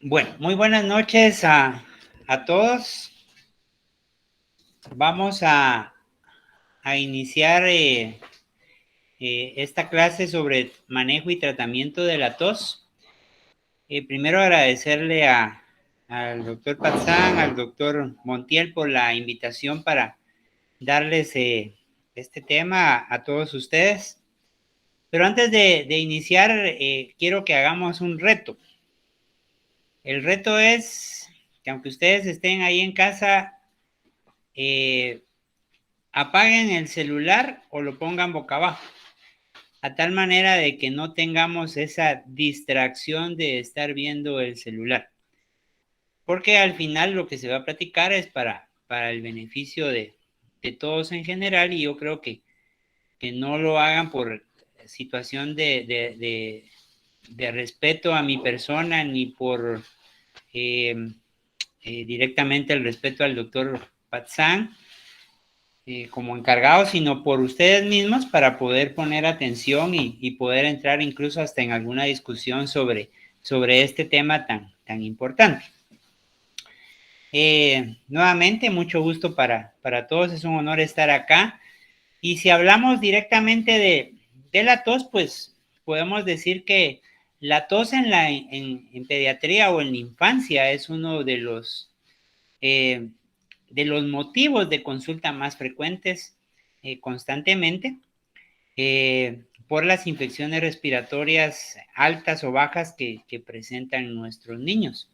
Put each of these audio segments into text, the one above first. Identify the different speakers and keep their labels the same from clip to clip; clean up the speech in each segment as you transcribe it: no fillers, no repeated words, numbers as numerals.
Speaker 1: Bueno, muy buenas noches a todos. Vamos a iniciar esta clase sobre manejo y tratamiento de la tos. Primero agradecerle al doctor Patzán, al doctor Montiel por la invitación para darles este tema a todos ustedes. Pero antes de iniciar, quiero que hagamos un reto. El reto es que aunque ustedes estén ahí en casa, apaguen el celular o lo pongan boca abajo, a tal manera de que no tengamos esa distracción de estar viendo el celular. Porque al final lo que se va a platicar es para el beneficio de todos en general, y yo creo que no lo hagan por situación de respeto a mi persona, ni por directamente el respeto al doctor Patzán como encargados, sino por ustedes mismos para poder poner atención y poder entrar incluso hasta en alguna discusión sobre este tema tan importante. Nuevamente, mucho gusto para todos, es un honor estar acá. Y si hablamos directamente de la tos, pues podemos decir que la tos en pediatría o en la infancia es uno de los motivos de consulta más frecuentes constantemente por las infecciones respiratorias altas o bajas que presentan nuestros niños.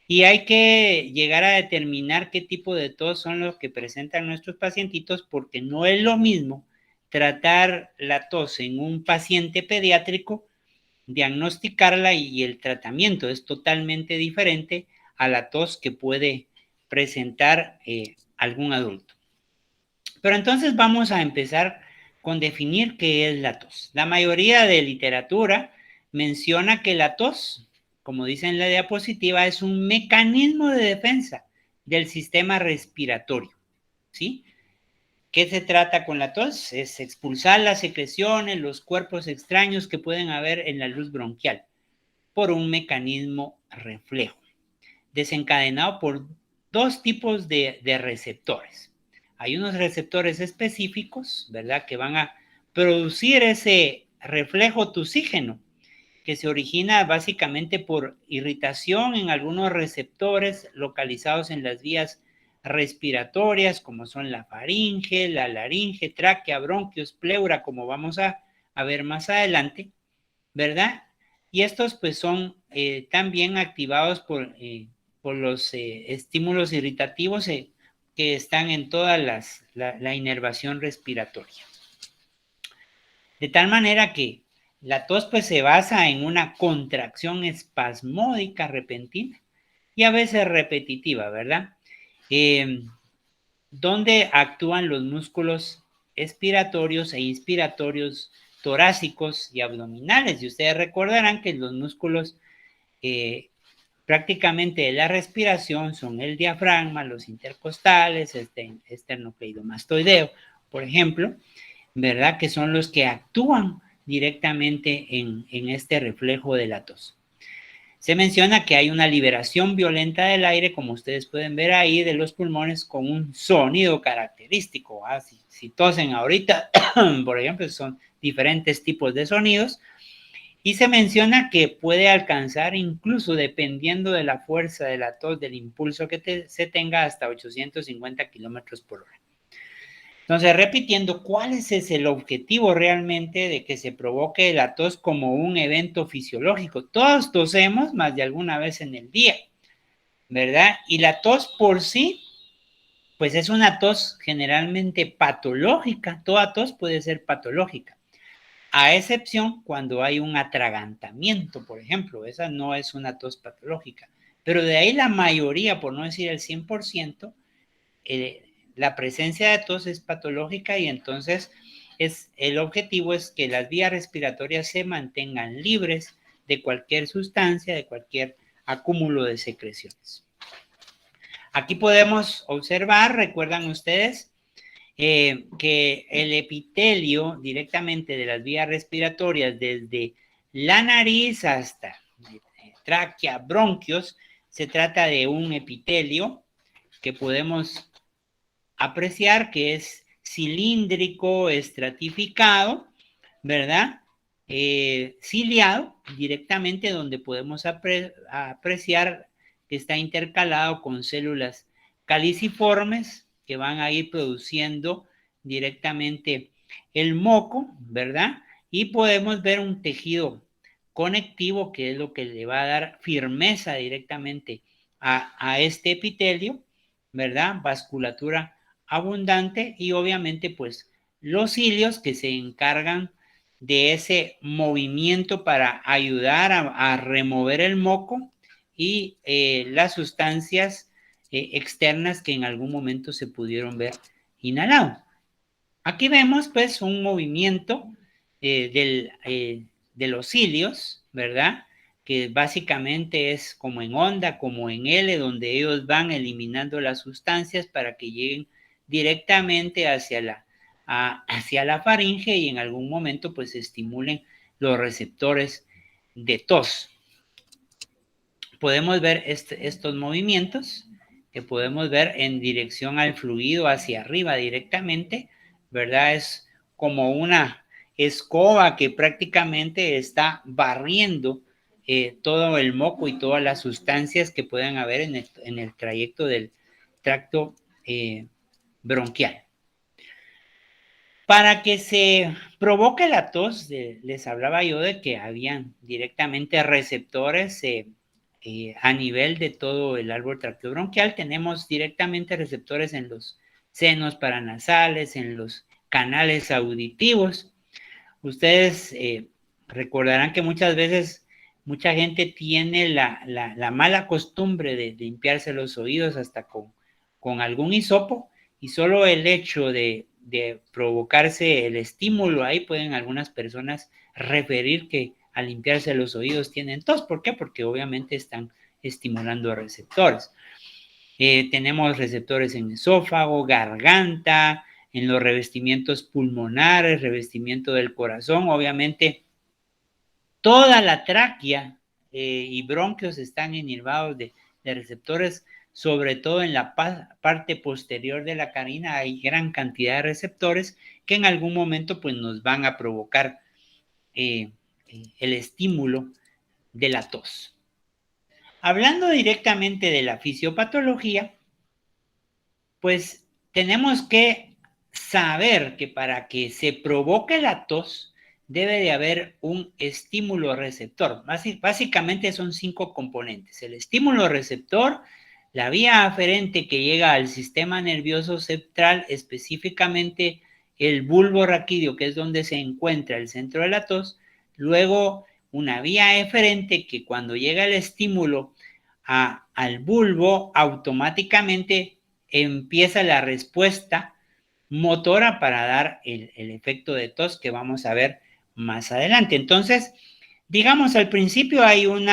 Speaker 1: Y hay que llegar a determinar qué tipo de tos son los que presentan nuestros pacientitos, porque no es lo mismo tratar la tos en un paciente pediátrico, diagnosticarla y el tratamiento es totalmente diferente a la tos que puede presentar algún adulto. Pero entonces vamos a empezar con definir qué es la tos. La mayoría de literatura menciona que la tos, como dice en la diapositiva, es un mecanismo de defensa del sistema respiratorio, ¿sí? ¿Qué se trata con la tos? Es expulsar las secreciones, los cuerpos extraños que pueden haber en la luz bronquial por un mecanismo reflejo, desencadenado por dos tipos de receptores. Hay unos receptores específicos, ¿verdad?, que van a producir ese reflejo tusígeno, que se origina básicamente por irritación en algunos receptores localizados en las vías respiratorias, como son la faringe, la laringe, tráquea, bronquios, pleura, como vamos a ver más adelante, ¿verdad? Y estos pues son también activados por los estímulos irritativos que están en toda la inervación respiratoria. De tal manera que la tos pues se basa en una contracción espasmódica repentina y a veces repetitiva, ¿verdad? Donde actúan los músculos expiratorios e inspiratorios torácicos y abdominales. Y ustedes recordarán que los músculos prácticamente de la respiración son el diafragma, los intercostales, esternocleidomastoideo, por ejemplo, ¿verdad? Que son los que actúan directamente en este reflejo de la tos. Se menciona que hay una liberación violenta del aire, como ustedes pueden ver ahí, de los pulmones con un sonido característico. Si tosen ahorita, por ejemplo, son diferentes tipos de sonidos. Y se menciona que puede alcanzar, incluso dependiendo de la fuerza de la tos, del impulso que se tenga, hasta 850 kilómetros por hora. Entonces, repitiendo, ¿cuál es el objetivo realmente de que se provoque la tos como un evento fisiológico? Todos tosemos más de alguna vez en el día, ¿verdad? Y la tos por sí, pues es una tos generalmente patológica. Toda tos puede ser patológica, a excepción cuando hay un atragantamiento, por ejemplo. Esa no es una tos patológica. Pero de ahí la mayoría, por no decir el 100%, la presencia de tos es patológica, y entonces el objetivo es que las vías respiratorias se mantengan libres de cualquier sustancia, de cualquier acúmulo de secreciones. Aquí podemos observar, recuerdan ustedes, que el epitelio directamente de las vías respiratorias, desde la nariz hasta tráquea, bronquios, se trata de un epitelio que podemos apreciar que es cilíndrico, estratificado, ¿verdad? Ciliado directamente, donde podemos apreciar que está intercalado con células caliciformes que van a ir produciendo directamente el moco, ¿verdad? Y podemos ver un tejido conectivo que es lo que le va a dar firmeza directamente a este epitelio, ¿verdad? Vasculatura abundante y obviamente pues los cilios que se encargan de ese movimiento para ayudar a remover el moco y las sustancias externas que en algún momento se pudieron ver inhalado. Aquí vemos pues un movimiento de los cilios, ¿verdad? Que básicamente es como en onda, como en L, donde ellos van eliminando las sustancias para que lleguen directamente hacia la faringe y en algún momento pues estimulen los receptores de tos. Podemos ver estos movimientos que podemos ver en dirección al fluido hacia arriba directamente, ¿verdad? Es como una escoba que prácticamente está barriendo todo el moco y todas las sustancias que puedan haber en el trayecto del tracto bronquial. Para que se provoque la tos, les hablaba yo de que habían directamente receptores a nivel de todo el árbol tractobronquial. Tenemos directamente receptores en los senos paranasales, en los canales auditivos. Ustedes recordarán que muchas veces mucha gente tiene la mala costumbre de limpiarse los oídos hasta con algún hisopo, y solo el hecho de provocarse el estímulo ahí pueden algunas personas referir que al limpiarse los oídos tienen tos. ¿Por qué? Porque obviamente están estimulando receptores. Tenemos receptores en esófago, garganta, en los revestimientos pulmonares, revestimiento del corazón. Obviamente toda la tráquea y bronquios están inervados de receptores, sobre todo en la parte posterior de la carina hay gran cantidad de receptores que en algún momento pues nos van a provocar el estímulo de la tos. Hablando directamente de la fisiopatología, pues tenemos que saber que para que se provoque la tos debe de haber un estímulo receptor. Básicamente son 5 componentes: el estímulo receptor, la vía aferente que llega al sistema nervioso central, específicamente el bulbo raquídeo, que es donde se encuentra el centro de la tos, luego una vía eferente que cuando llega el estímulo al bulbo automáticamente empieza la respuesta motora para dar el efecto de tos que vamos a ver más adelante. Entonces, digamos, al principio hay un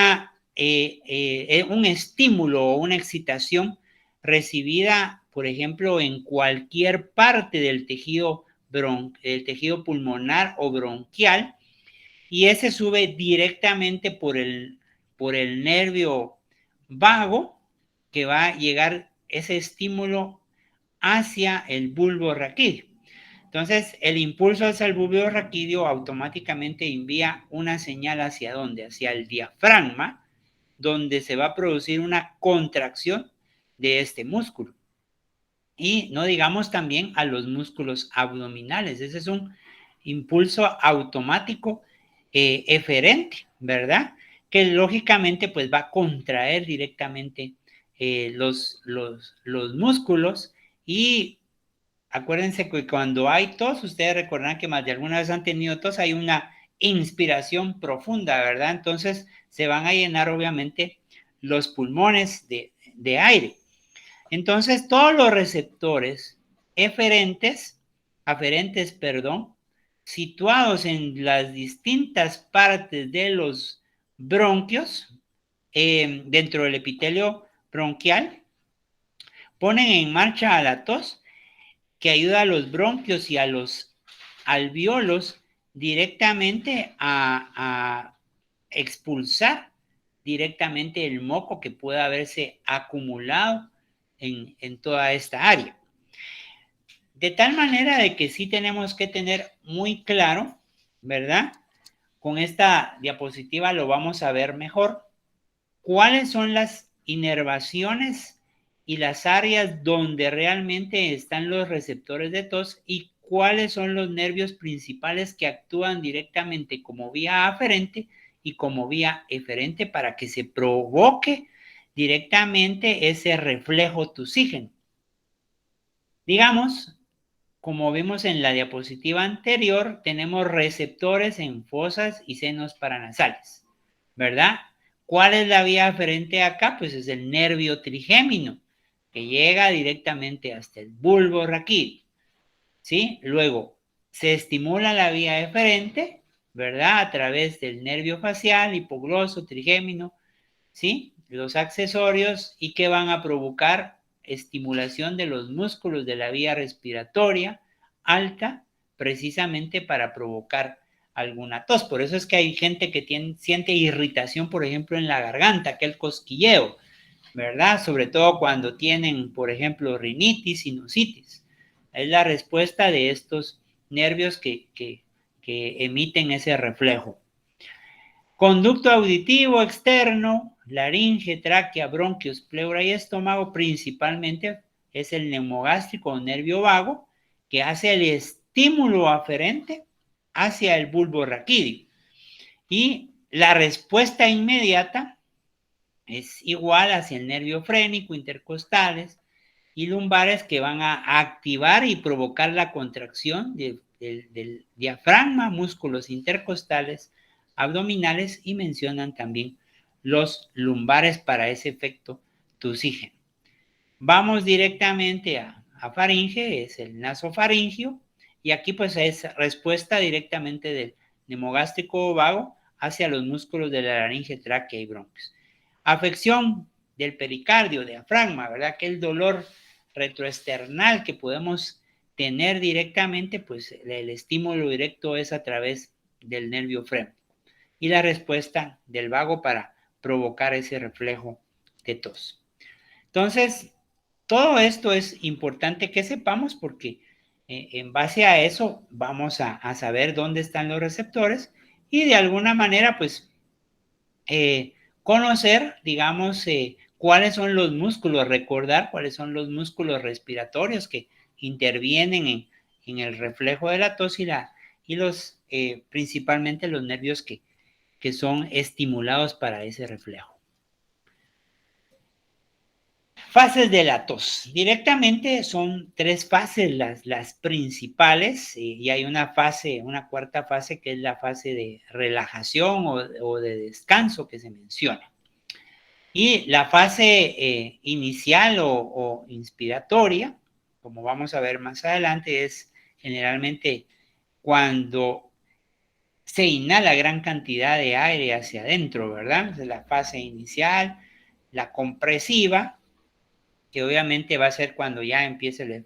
Speaker 1: estímulo o una excitación recibida, por ejemplo, en cualquier parte del tejido pulmonar o bronquial, y ese sube directamente por el nervio vago, que va a llegar ese estímulo hacia el bulbo raquídeo. Entonces, el impulso hacia el bulbo raquídeo automáticamente envía una señal ¿hacia dónde? Hacia el diafragma, donde se va a producir una contracción de este músculo. Y no digamos también a los músculos abdominales. Ese es un impulso automático eferente, ¿verdad? Que lógicamente pues va a contraer directamente los músculos. Y acuérdense que cuando hay tos, ustedes recordarán que más de alguna vez han tenido tos, hay una inspiración profunda, ¿verdad? Entonces se van a llenar obviamente los pulmones de aire. Entonces todos los receptores aferentes, situados en las distintas partes de los bronquios, dentro del epitelio bronquial, ponen en marcha a la tos, que ayuda a los bronquios y a los alvéolos directamente a expulsar directamente el moco que pueda haberse acumulado en toda esta área. De tal manera de que sí tenemos que tener muy claro, ¿verdad? Con esta diapositiva lo vamos a ver mejor. ¿Cuáles son las inervaciones y las áreas donde realmente están los receptores de tos y cuáles son los nervios principales que actúan directamente como vía aferente y como vía eferente para que se provoque directamente ese reflejo tusígeno? Digamos, como vimos en la diapositiva anterior, tenemos receptores en fosas y senos paranasales, ¿verdad? ¿Cuál es la vía aferente acá? Pues es el nervio trigémino, que llega directamente hasta el bulbo raquídeo, ¿sí? Luego, se estimula la vía eferente, ¿verdad? A través del nervio facial, hipogloso, trigémino, ¿sí? Los accesorios y que van a provocar estimulación de los músculos de la vía respiratoria alta, precisamente para provocar alguna tos. Por eso es que hay gente que siente irritación, por ejemplo, en la garganta, aquel cosquilleo, ¿verdad? Sobre todo cuando tienen, por ejemplo, rinitis, sinusitis. Es la respuesta de estos nervios que emiten ese reflejo. Conducto auditivo externo, laringe, tráquea, bronquios, pleura y estómago, principalmente es el neumogástrico o nervio vago, que hace el estímulo aferente hacia el bulbo raquídeo. Y la respuesta inmediata es igual hacia el nervio frénico, intercostales y lumbares, que van a activar y provocar la contracción del diafragma, músculos intercostales, abdominales, y mencionan también los lumbares para ese efecto tusígeno. Vamos directamente a faringe, es el nasofaringio, y aquí pues es respuesta directamente del neumogástrico vago hacia los músculos de la laringe, tráquea y bronquios. Afección del pericardio, diafragma, ¿verdad? Que el dolor retroesternal que podemos tener directamente, pues el estímulo directo es a través del nervio frénico. Y la respuesta del vago para provocar ese reflejo de tos. Entonces, todo esto es importante que sepamos porque en base a eso vamos a saber dónde están los receptores y de alguna manera, pues, conocer, digamos, cuáles son los músculos, recordar cuáles son los músculos respiratorios que intervienen en el reflejo de la tos y los, principalmente los nervios que son estimulados para ese reflejo. Fases de la tos. Directamente son 3 fases las principales, y hay una cuarta fase que es la fase de relajación o de descanso que se menciona. Y la fase inicial o inspiratoria, como vamos a ver más adelante, es generalmente cuando se inhala gran cantidad de aire hacia adentro, ¿verdad? Es la fase inicial. La compresiva, que obviamente va a ser cuando ya empiece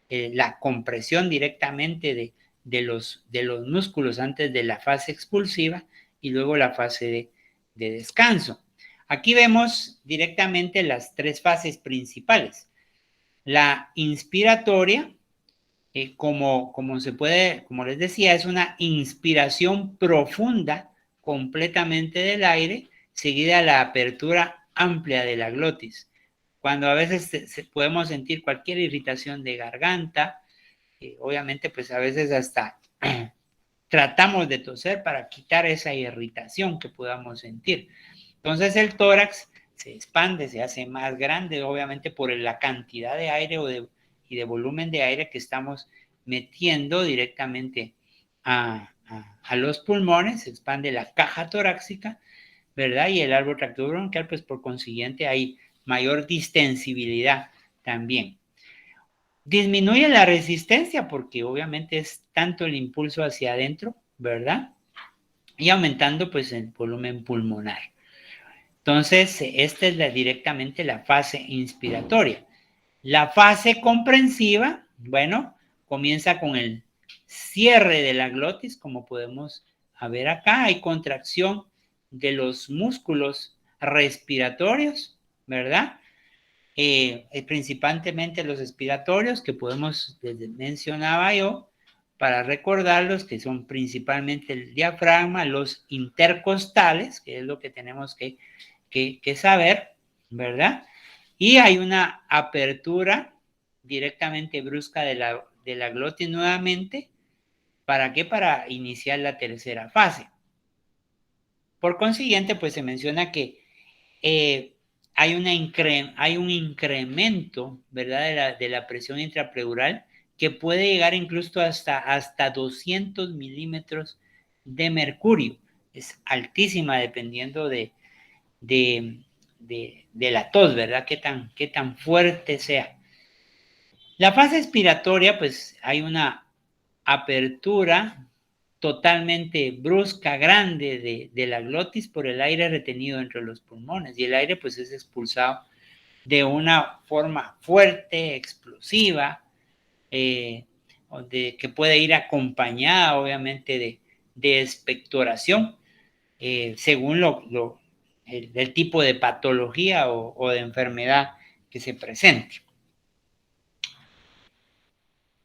Speaker 1: la compresión directamente de los músculos antes de la fase expulsiva, y luego la fase de descanso. Aquí vemos directamente las 3 fases principales. La inspiratoria, como les decía, es una inspiración profunda completamente del aire, seguida de la apertura amplia de la glotis. Cuando a veces podemos sentir cualquier irritación de garganta, obviamente pues a veces hasta tratamos de toser para quitar esa irritación que podamos sentir. Entonces el tórax se expande, se hace más grande, obviamente por la cantidad de aire y de volumen de aire que estamos metiendo directamente a los pulmones. Se expande la caja torácica, ¿verdad? Y el árbol tracto bronquial, pues por consiguiente hay mayor distensibilidad también. Disminuye la resistencia porque obviamente es tanto el impulso hacia adentro, ¿verdad? Y aumentando pues el volumen pulmonar. Entonces, esta es directamente la fase inspiratoria. La fase comprensiva, bueno, comienza con el cierre de la glotis, como podemos ver acá. Hay contracción de los músculos respiratorios, ¿verdad? Principalmente los expiratorios que podemos, desde mencionaba yo, para recordarlos, que son principalmente el diafragma, los intercostales, que es lo que tenemos que saber, ¿verdad? Y hay una apertura directamente brusca de la glotis nuevamente. ¿Para qué? Para iniciar la tercera fase. Por consiguiente, pues se menciona que hay un incremento, ¿verdad? De la presión intrapleural que puede llegar incluso hasta 200 milímetros de mercurio. Es altísima dependiendo de la tos, ¿verdad? Qué tan fuerte sea. La fase expiratoria, pues hay una apertura totalmente brusca, grande de la glotis por el aire retenido entre los pulmones, y el aire pues es expulsado de una forma fuerte, explosiva, que puede ir acompañada obviamente de expectoración, según el tipo de patología o de enfermedad que se presente.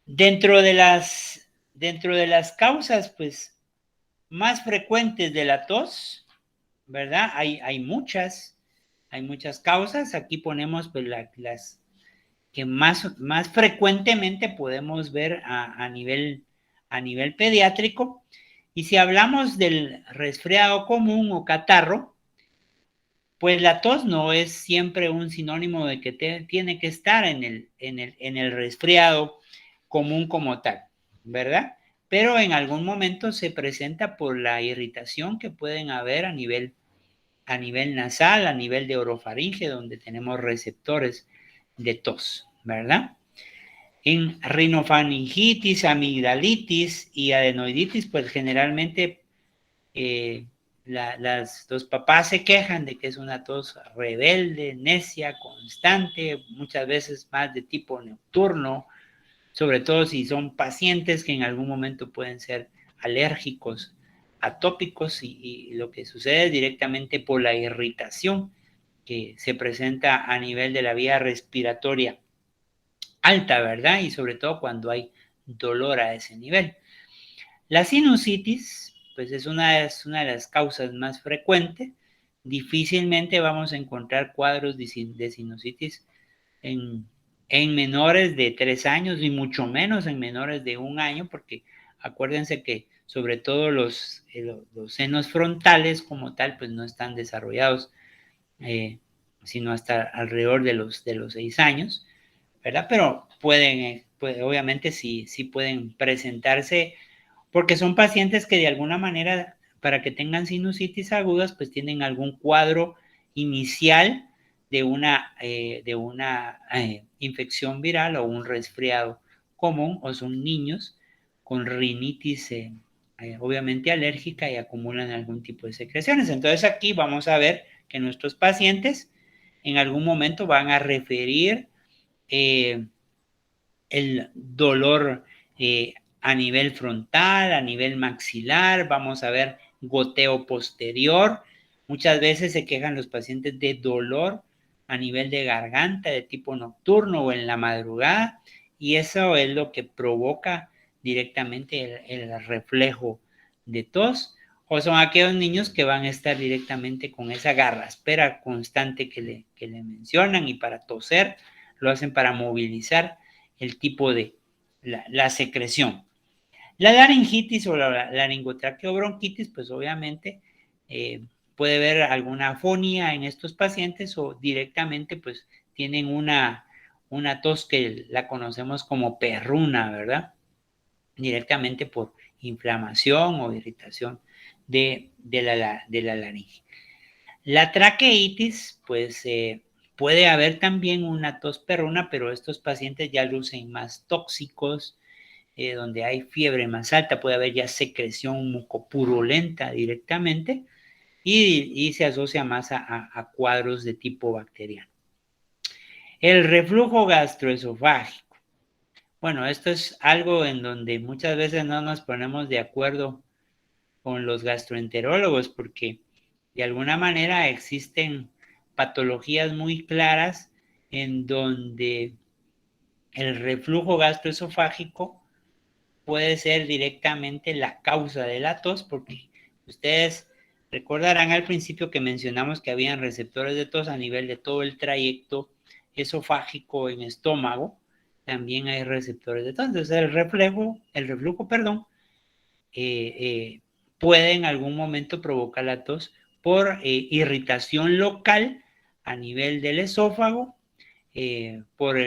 Speaker 1: Dentro de las causas, pues, más frecuentes de la tos, ¿verdad? Hay muchas causas. Aquí ponemos pues, las que más frecuentemente podemos ver a nivel pediátrico. Y si hablamos del resfriado común o catarro, pues la tos no es siempre un sinónimo de que tiene que estar en el resfriado común como tal, ¿verdad? Pero en algún momento se presenta por la irritación que pueden haber a nivel nasal, a nivel de orofaringe, donde tenemos receptores de tos, ¿verdad? En rinofaringitis, amigdalitis y adenoiditis, pues generalmente los papás se quejan de que es una tos rebelde, necia, constante, muchas veces más de tipo nocturno, sobre todo si son pacientes que en algún momento pueden ser alérgicos, atópicos, y lo que sucede es directamente por la irritación que se presenta a nivel de la vía respiratoria alta, ¿verdad? Y sobre todo cuando hay dolor a ese nivel. La sinusitis, pues es una de las causas más frecuentes. Difícilmente vamos a encontrar cuadros de sinusitis en, en menores de 3 años y mucho menos en menores de 1 año, porque acuérdense que sobre todo los senos frontales como tal, pues no están desarrollados, sino hasta alrededor de los 6 años, ¿verdad? Pero obviamente sí pueden presentarse, porque son pacientes que de alguna manera, para que tengan sinusitis agudas, pues tienen algún cuadro inicial de una infección viral o un resfriado común, o son niños con rinitis obviamente alérgica y acumulan algún tipo de secreciones. Entonces aquí vamos a ver que nuestros pacientes en algún momento van a referir el dolor a nivel frontal, a nivel maxilar, vamos a ver goteo posterior. Muchas veces se quejan los pacientes de dolor a nivel de garganta de tipo nocturno o en la madrugada, y eso es lo que provoca directamente el reflejo de tos, o son aquellos niños que van a estar directamente con esa garraspera constante que le mencionan, y para toser lo hacen para movilizar el tipo de la secreción. La laringitis o la laringotraqueobronquitis, pues obviamente puede haber alguna afonía en estos pacientes, o directamente pues tienen una tos que la conocemos como perruna, ¿verdad? Directamente por inflamación o irritación de la laringe. La traqueitis, pues puede haber también una tos perruna, pero estos pacientes ya lucen más tóxicos, donde hay fiebre más alta, puede haber ya secreción mucopurulenta directamente, y se asocia más a cuadros de tipo bacteriano. El reflujo gastroesofágico. Bueno, esto es algo en donde muchas veces no nos ponemos de acuerdo con los gastroenterólogos, porque de alguna manera existen patologías muy claras en donde el reflujo gastroesofágico puede ser directamente la causa de la tos, porque ustedes recordarán al principio que mencionamos que habían receptores de tos a nivel de todo el trayecto esofágico en estómago, también hay receptores de tos. Entonces el reflujo, perdón, eh, eh, puede en algún momento provocar la tos por irritación local a nivel del esófago, por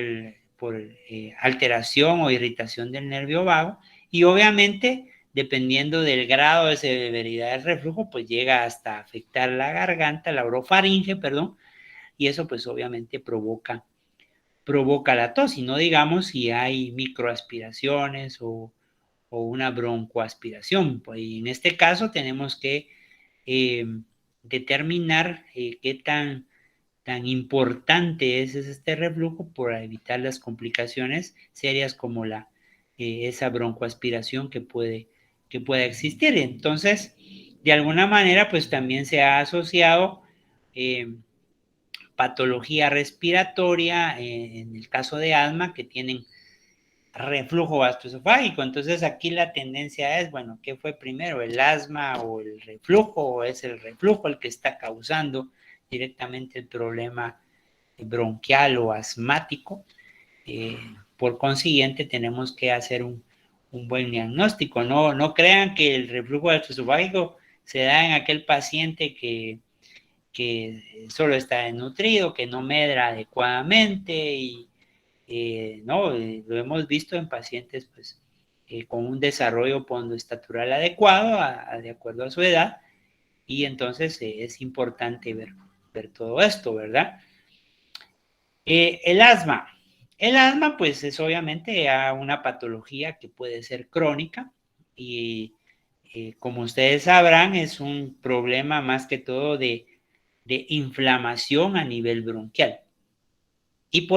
Speaker 1: alteración o irritación del nervio vago, y obviamente dependiendo del grado de severidad del reflujo, pues llega hasta afectar la garganta, la orofaringe, perdón, y eso pues obviamente provoca la tos, y no digamos si hay microaspiraciones o una broncoaspiración. Pues en este caso tenemos que eh, determinar qué tan importante es este reflujo para evitar las complicaciones serias como esa broncoaspiración que pueda existir. Entonces, de alguna manera, pues también se ha asociado eh, patología respiratoria, en el caso de asma, que tienen reflujo gastroesofágico. Entonces aquí la tendencia es, bueno, ¿qué fue primero, el asma o el reflujo? ¿O es el reflujo el que está causando directamente el problema bronquial o asmático? Eh, por consiguiente, tenemos que hacer un buen diagnóstico. No crean que el reflujo gastroesofágico se da en aquel paciente que solo está desnutrido, que no medra adecuadamente y no, lo hemos visto en pacientes pues, con un desarrollo pondoestatural adecuado, de acuerdo a su edad, y entonces es importante ver todo esto, ¿verdad? El asma. El asma, pues, es obviamente una patología que puede ser crónica y, como ustedes sabrán, es un problema más que todo de inflamación a nivel bronquial. Y,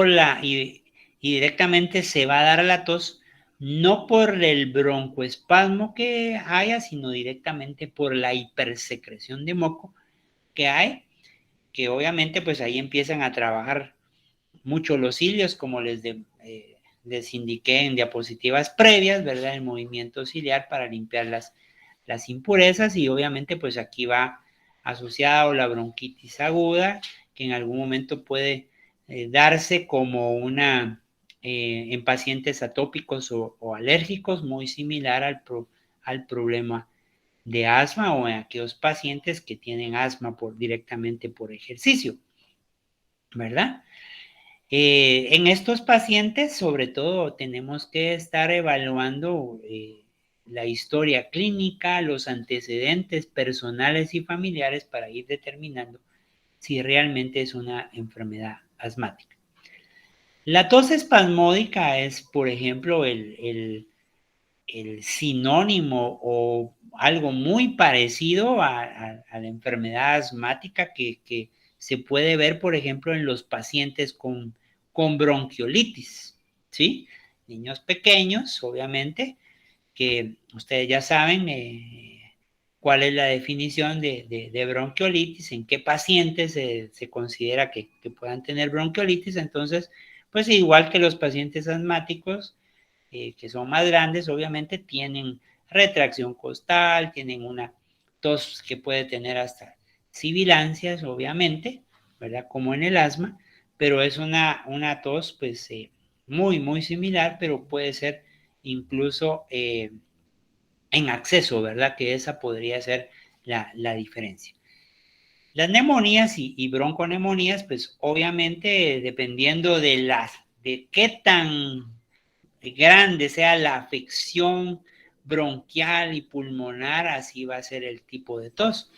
Speaker 1: y directamente se va a dar la tos no por el broncoespasmo que haya, sino directamente por la hipersecreción de moco que hay, que obviamente pues ahí empiezan a trabajar mucho los cilios, como les indiqué en diapositivas previas, ¿verdad? El movimiento ciliar para limpiar las impurezas, y obviamente pues aquí va asociado la bronquitis aguda, que en algún momento puede darse como en pacientes atópicos o alérgicos, muy similar al problema de asma, o en aquellos pacientes que tienen asma directamente por ejercicio, ¿verdad? En estos pacientes, sobre todo, tenemos que estar evaluando la historia clínica, los antecedentes personales y familiares para ir determinando si realmente es una enfermedad asmática. La tos espasmódica es, por ejemplo, el sinónimo o algo muy parecido a la enfermedad asmática que se puede ver, por ejemplo, en los pacientes con bronquiolitis, ¿sí? Niños pequeños, obviamente, que ustedes ya saben cuál es la definición de bronquiolitis, en qué pacientes se considera que puedan tener bronquiolitis. Entonces, pues igual que los pacientes asmáticos, que son más grandes, obviamente tienen retracción costal, tienen una tos que puede tener hasta sibilancias, obviamente, ¿verdad? Como en el asma, pero es una tos pues muy similar, pero puede ser incluso en acceso, ¿verdad? Que esa podría ser la diferencia. Las neumonías y bronconeumonías, pues obviamente dependiendo de qué tan grande sea la afección bronquial y pulmonar, así va a ser el tipo de tos,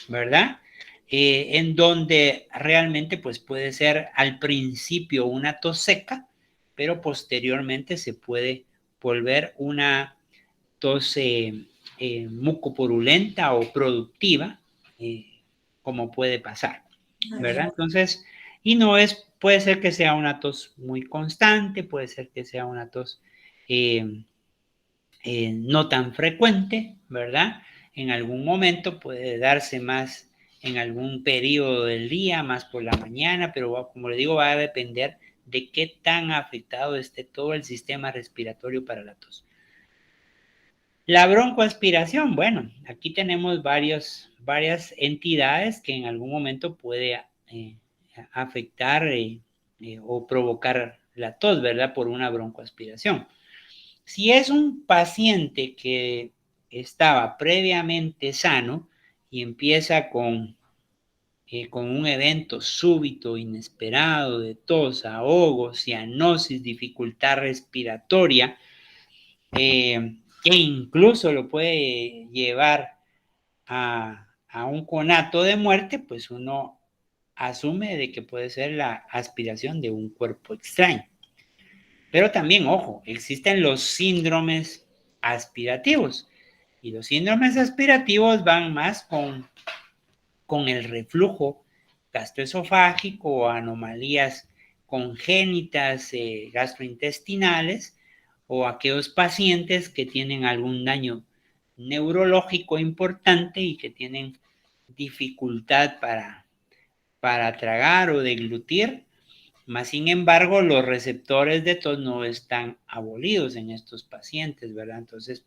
Speaker 1: ¿verdad? En donde realmente pues puede ser al principio una tos seca, pero posteriormente se puede volver una tos mucopurulenta o productiva, eh, como puede pasar, ¿verdad? Entonces, y no es, puede ser que sea una tos muy constante, puede ser que sea una tos eh, no tan frecuente, ¿verdad? En algún momento puede darse más en algún periodo del día, más por la mañana, pero como le digo, va a depender de qué tan afectado esté todo el sistema respiratorio para la tos. La broncoaspiración, bueno, aquí tenemos varias entidades que en algún momento puede afectar o provocar la tos, ¿verdad? Por una broncoaspiración. Si es un paciente que estaba previamente sano y empieza con un evento súbito, inesperado, de tos, ahogo, cianosis, dificultad respiratoria, que incluso lo puede llevar a un conato de muerte, pues uno asume de que puede ser la aspiración de un cuerpo extraño. Pero también, ojo, existen los síndromes aspirativos. Y los síndromes aspirativos van más con el reflujo gastroesofágico o anomalías congénitas gastrointestinales, o aquellos pacientes que tienen algún daño neurológico importante y que tienen dificultad para tragar o deglutir. Mas, sin embargo, los receptores de tos no están abolidos en estos pacientes, ¿verdad? Entonces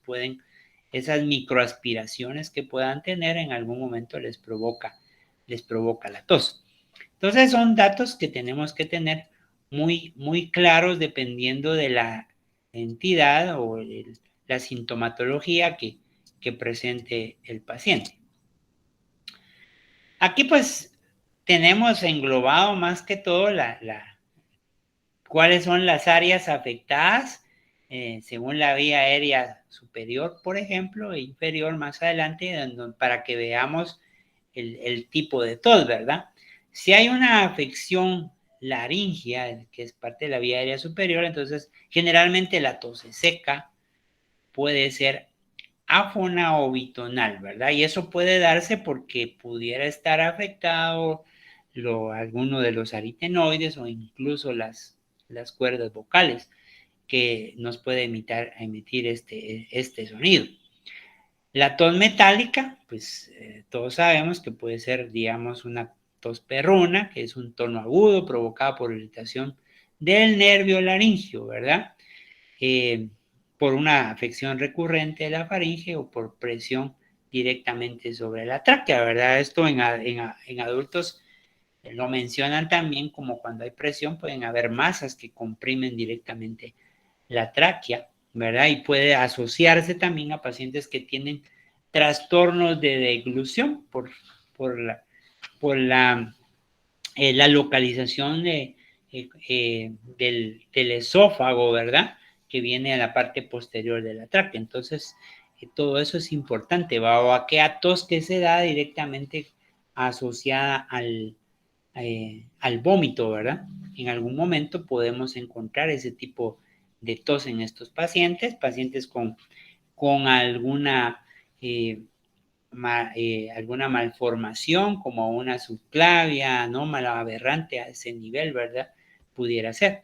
Speaker 1: esas microaspiraciones que puedan tener en algún momento les provoca la tos. Entonces son datos que tenemos que tener muy, muy claros dependiendo de la entidad o la sintomatología que presente el paciente. Aquí pues tenemos englobado más que todo cuáles son las áreas afectadas según la vía aérea superior, por ejemplo, e inferior más adelante, para que veamos el tipo de tos, ¿verdad? Si hay una afección laringea, que es parte de la vía aérea superior, entonces generalmente la tos es seca, puede ser áfona o bitonal, ¿verdad? Y eso puede darse porque pudiera estar afectado alguno de los aritenoides o incluso las cuerdas vocales que nos puede emitir este sonido. La tos metálica, pues todos sabemos que puede ser, digamos, una tos perruna, que es un tono agudo provocado por irritación del nervio laringio, ¿verdad? Por una afección recurrente de la faringe o por presión directamente sobre la tráquea, ¿verdad? Esto en adultos lo mencionan también como cuando hay presión pueden haber masas que comprimen directamente la tráquea, ¿verdad? Y puede asociarse también a pacientes que tienen trastornos de deglución por la localización del esófago, ¿verdad? Que viene a la parte posterior de la tráquea. Entonces, todo eso es importante, ¿va? O aquella tos que se da directamente asociada al vómito, ¿verdad? En algún momento podemos encontrar ese tipo de tos en estos pacientes con alguna alguna malformación como una subclavia anómala aberrante a ese nivel, ¿verdad? Pudiera ser.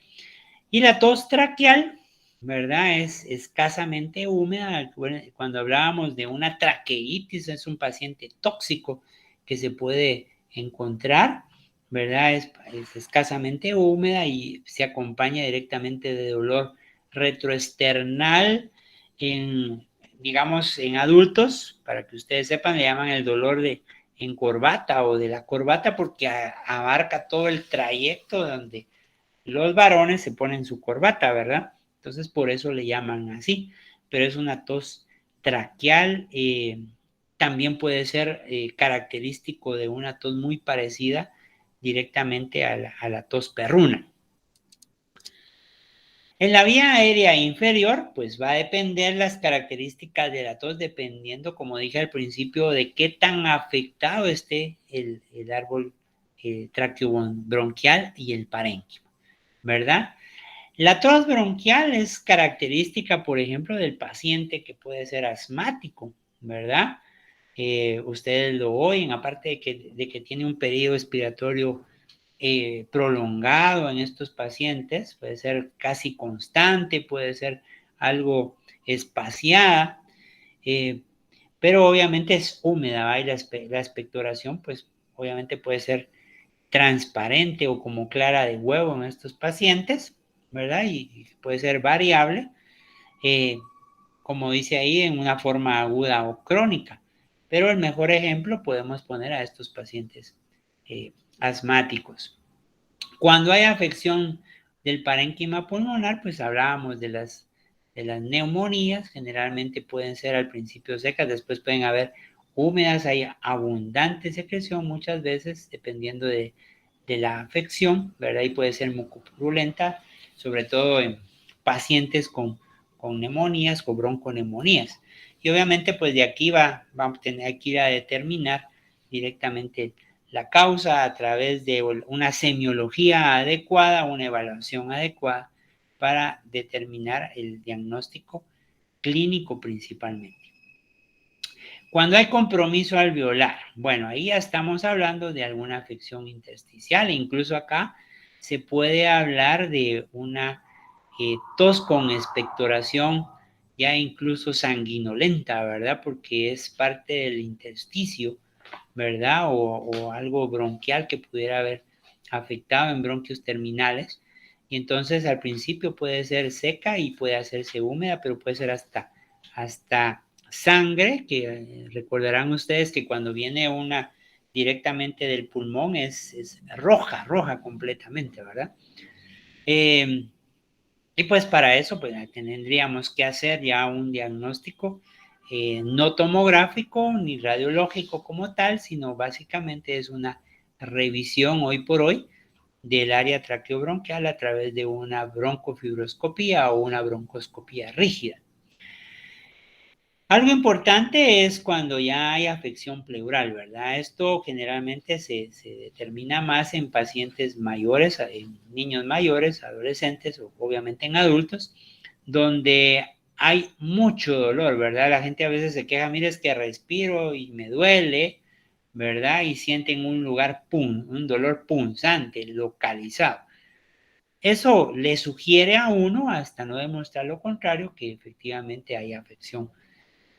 Speaker 1: Y la tos traqueal, ¿verdad? Es escasamente húmeda. Cuando hablábamos de una traqueitis, es un paciente tóxico que se puede encontrar, ¿verdad? Es escasamente húmeda y se acompaña directamente de dolor retroesternal digamos, en adultos, para que ustedes sepan, le llaman el dolor en corbata o de la corbata porque abarca todo el trayecto donde los varones se ponen su corbata, ¿verdad? Entonces por eso le llaman así, pero es una tos traqueal. También puede ser característico de una tos muy parecida directamente a la tos perruna. En la vía aérea inferior, pues va a depender las características de la tos, dependiendo, como dije al principio, de qué tan afectado esté el árbol traqueobronquial y el parénquimo, ¿verdad? La tos bronquial es característica, por ejemplo, del paciente que puede ser asmático, ¿verdad? Ustedes lo oyen, aparte de que tiene un periodo expiratorio prolongado en estos pacientes, puede ser casi constante, puede ser algo espaciada, pero obviamente es húmeda, ¿va? Y la expectoración pues obviamente puede ser transparente o como clara de huevo en estos pacientes, ¿verdad? Y puede ser variable, como dice ahí, en una forma aguda o crónica. Pero el mejor ejemplo podemos poner a estos pacientes asmáticos. Cuando hay afección del parénquima pulmonar, pues hablábamos de las neumonías, generalmente pueden ser al principio secas, después pueden haber húmedas, hay abundante secreción muchas veces, dependiendo de la afección, ¿verdad? Y puede ser mucopurulenta, sobre todo en pacientes con neumonías o bronconeumonías. Y obviamente, pues de aquí vamos a tener que ir a determinar directamente la causa a través de una semiología adecuada, una evaluación adecuada para determinar el diagnóstico clínico principalmente. Cuando hay compromiso alveolar, bueno, ahí ya estamos hablando de alguna afección intersticial, e incluso acá se puede hablar de una tos con expectoración ya incluso sanguinolenta, ¿verdad? Porque es parte del intersticio, ¿verdad? O algo bronquial que pudiera haber afectado en bronquios terminales. Y entonces al principio puede ser seca y puede hacerse húmeda, pero puede ser hasta sangre, que recordarán ustedes que cuando viene una directamente del pulmón es roja completamente, ¿verdad? Y pues para eso pues tendríamos que hacer ya un diagnóstico no tomográfico ni radiológico como tal, sino básicamente es una revisión hoy por hoy del área traqueobronquial a través de una broncofibroscopía o una broncoscopía rígida. Algo importante es cuando ya hay afección pleural, ¿verdad? Esto generalmente se determina más en pacientes mayores, en niños mayores, adolescentes o obviamente en adultos, donde hay mucho dolor, ¿verdad? La gente a veces se queja, mire, es que respiro y me duele, ¿verdad? Y sienten un un dolor punzante, localizado. Eso le sugiere a uno, hasta no demostrar lo contrario, que efectivamente hay afección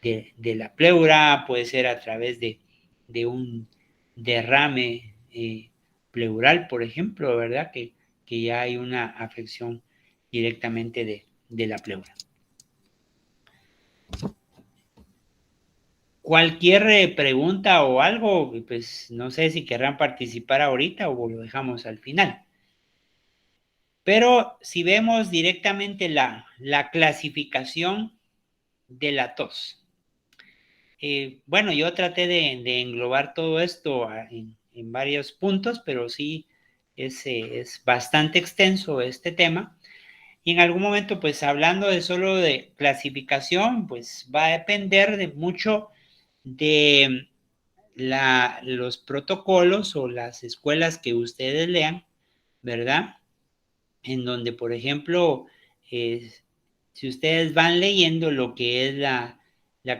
Speaker 1: de la pleura, puede ser a través de un derrame pleural, por ejemplo, ¿verdad? Que ya hay una afección directamente de la pleura. Cualquier pregunta o algo, pues no sé si querrán participar ahorita o lo dejamos al final. Pero si vemos directamente la clasificación de la tos. Bueno, yo traté de englobar todo esto en varios puntos, pero sí es bastante extenso este tema. Y en algún momento, pues hablando de solo de clasificación, pues va a depender de mucho de los protocolos o las escuelas que ustedes lean, ¿verdad? En donde, por ejemplo, si ustedes van leyendo lo que es la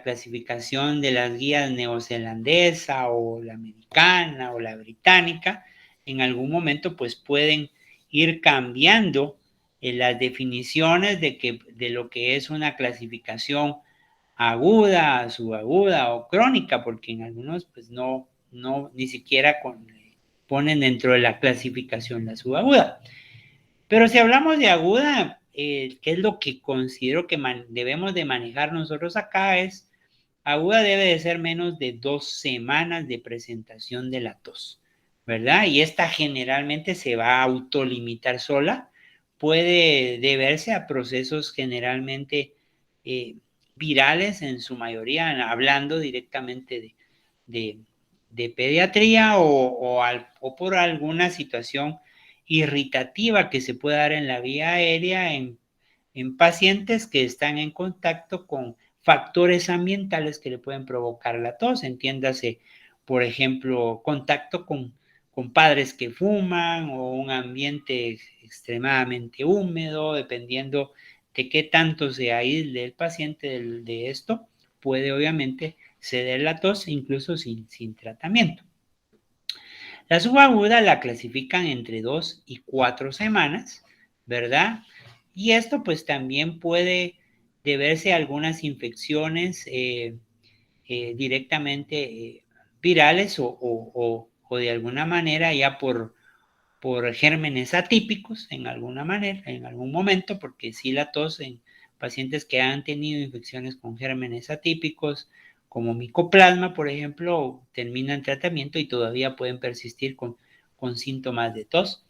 Speaker 1: clasificación de las guías neozelandesa o la americana o la británica, en algún momento pues pueden ir cambiando las definiciones de lo que es una clasificación aguda, subaguda o crónica, porque en algunos pues no ni siquiera ponen dentro de la clasificación la subaguda. Pero si hablamos de aguda, ¿qué es lo que considero que debemos de manejar nosotros acá? Aguda debe de ser menos de 2 semanas de presentación de la tos, ¿verdad? Y esta generalmente se va a autolimitar sola, puede deberse a procesos generalmente eh, virales en su mayoría, hablando directamente de, de pediatría o por alguna situación irritativa que se puede dar en la vía aérea en pacientes que están en contacto con factores ambientales que le pueden provocar la tos. Entiéndase, por ejemplo, contacto con padres que fuman o un ambiente extremadamente húmedo, dependiendo de qué tanto se aísle el paciente de esto, puede obviamente ceder la tos incluso sin tratamiento. La subaguda la clasifican entre 2 y 4 semanas, ¿verdad? Y esto pues también puede deberse a algunas infecciones directamente virales o de alguna manera ya por gérmenes atípicos en alguna manera, en algún momento, porque sí la tos en pacientes que han tenido infecciones con gérmenes atípicos, como micoplasma, por ejemplo, terminan tratamiento y todavía pueden persistir con síntomas de tos,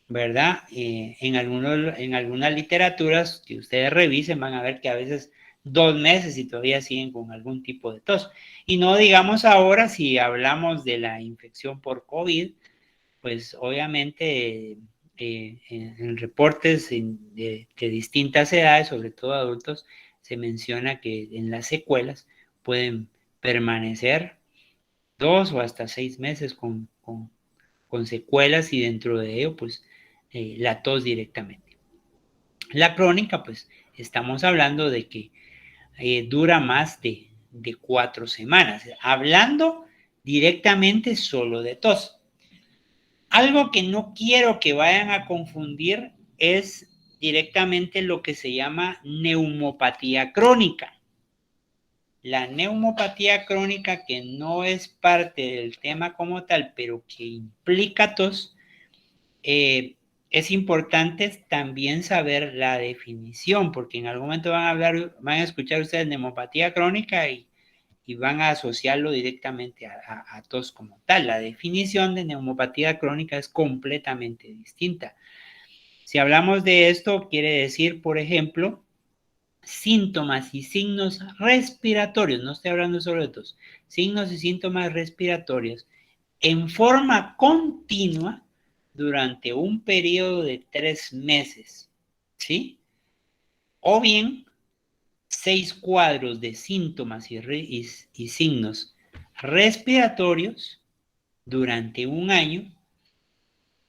Speaker 1: ¿verdad? En algunas literaturas que ustedes revisen van a ver que a veces 2 meses y todavía siguen con algún tipo de tos. Y no digamos ahora si hablamos de la infección por COVID, pues obviamente en reportes de distintas edades, sobre todo adultos, se menciona que en las secuelas pueden permanecer 2 o hasta 6 meses con secuelas y dentro de ello, pues la tos directamente. La crónica, pues estamos hablando de que dura más de 4 semanas, hablando directamente solo de tos. Algo que no quiero que vayan a confundir es directamente lo que se llama neumopatía crónica. La neumopatía crónica, que no es parte del tema como tal, pero que implica tos, es importante también saber la definición, porque en algún momento van a escuchar ustedes neumopatía crónica y van a asociarlo directamente a tos como tal. La definición de neumopatía crónica es completamente distinta. Si hablamos de esto, quiere decir, por ejemplo, síntomas y signos respiratorios, no estoy hablando solo de tos, signos y síntomas respiratorios en forma continua durante un periodo de 3 meses, ¿sí? O bien 6 cuadros de síntomas y signos respiratorios durante un año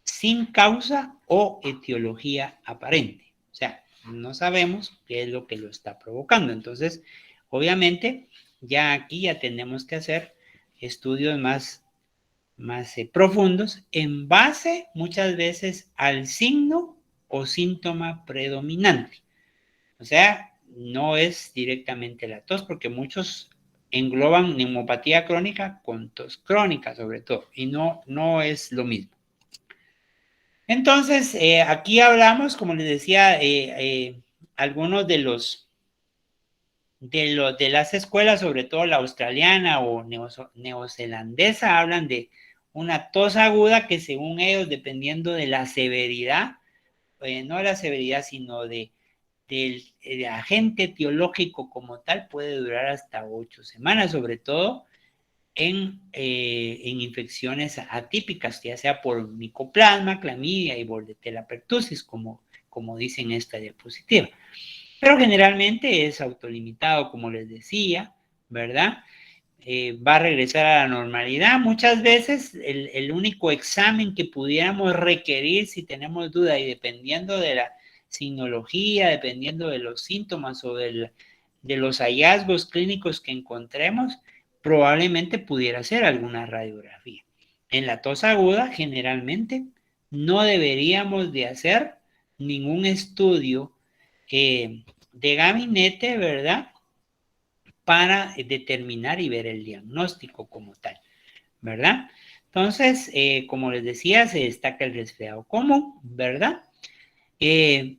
Speaker 1: sin causa o etiología aparente. O sea, no sabemos qué es lo que lo está provocando. Entonces, obviamente, ya aquí ya tenemos que hacer estudios más profundos en base muchas veces al signo o síntoma predominante. O sea, no es directamente la tos, porque muchos engloban neumopatía crónica con tos crónica sobre todo, y no es lo mismo. Entonces, aquí hablamos, como les decía, algunos de las escuelas, sobre todo la australiana o neozelandesa, hablan de una tos aguda que según ellos, dependiendo de la severidad, no de la severidad, sino del agente etiológico como tal, puede durar hasta 8 semanas, sobre todo en infecciones atípicas, ya sea por micoplasma, clamidia y bordetella pertussis, como dice en esta diapositiva. Pero generalmente es autolimitado, como les decía, ¿verdad? Va a regresar a la normalidad. Muchas veces el único examen que pudiéramos requerir si tenemos duda y dependiendo de la signología, dependiendo de los síntomas o de los hallazgos clínicos que encontremos, probablemente pudiera ser alguna radiografía. En la tos aguda, generalmente, no deberíamos de hacer ningún estudio de gabinete, ¿verdad? Para determinar y ver el diagnóstico como tal, ¿verdad? Entonces, como les decía, se destaca el resfriado común, ¿verdad? Y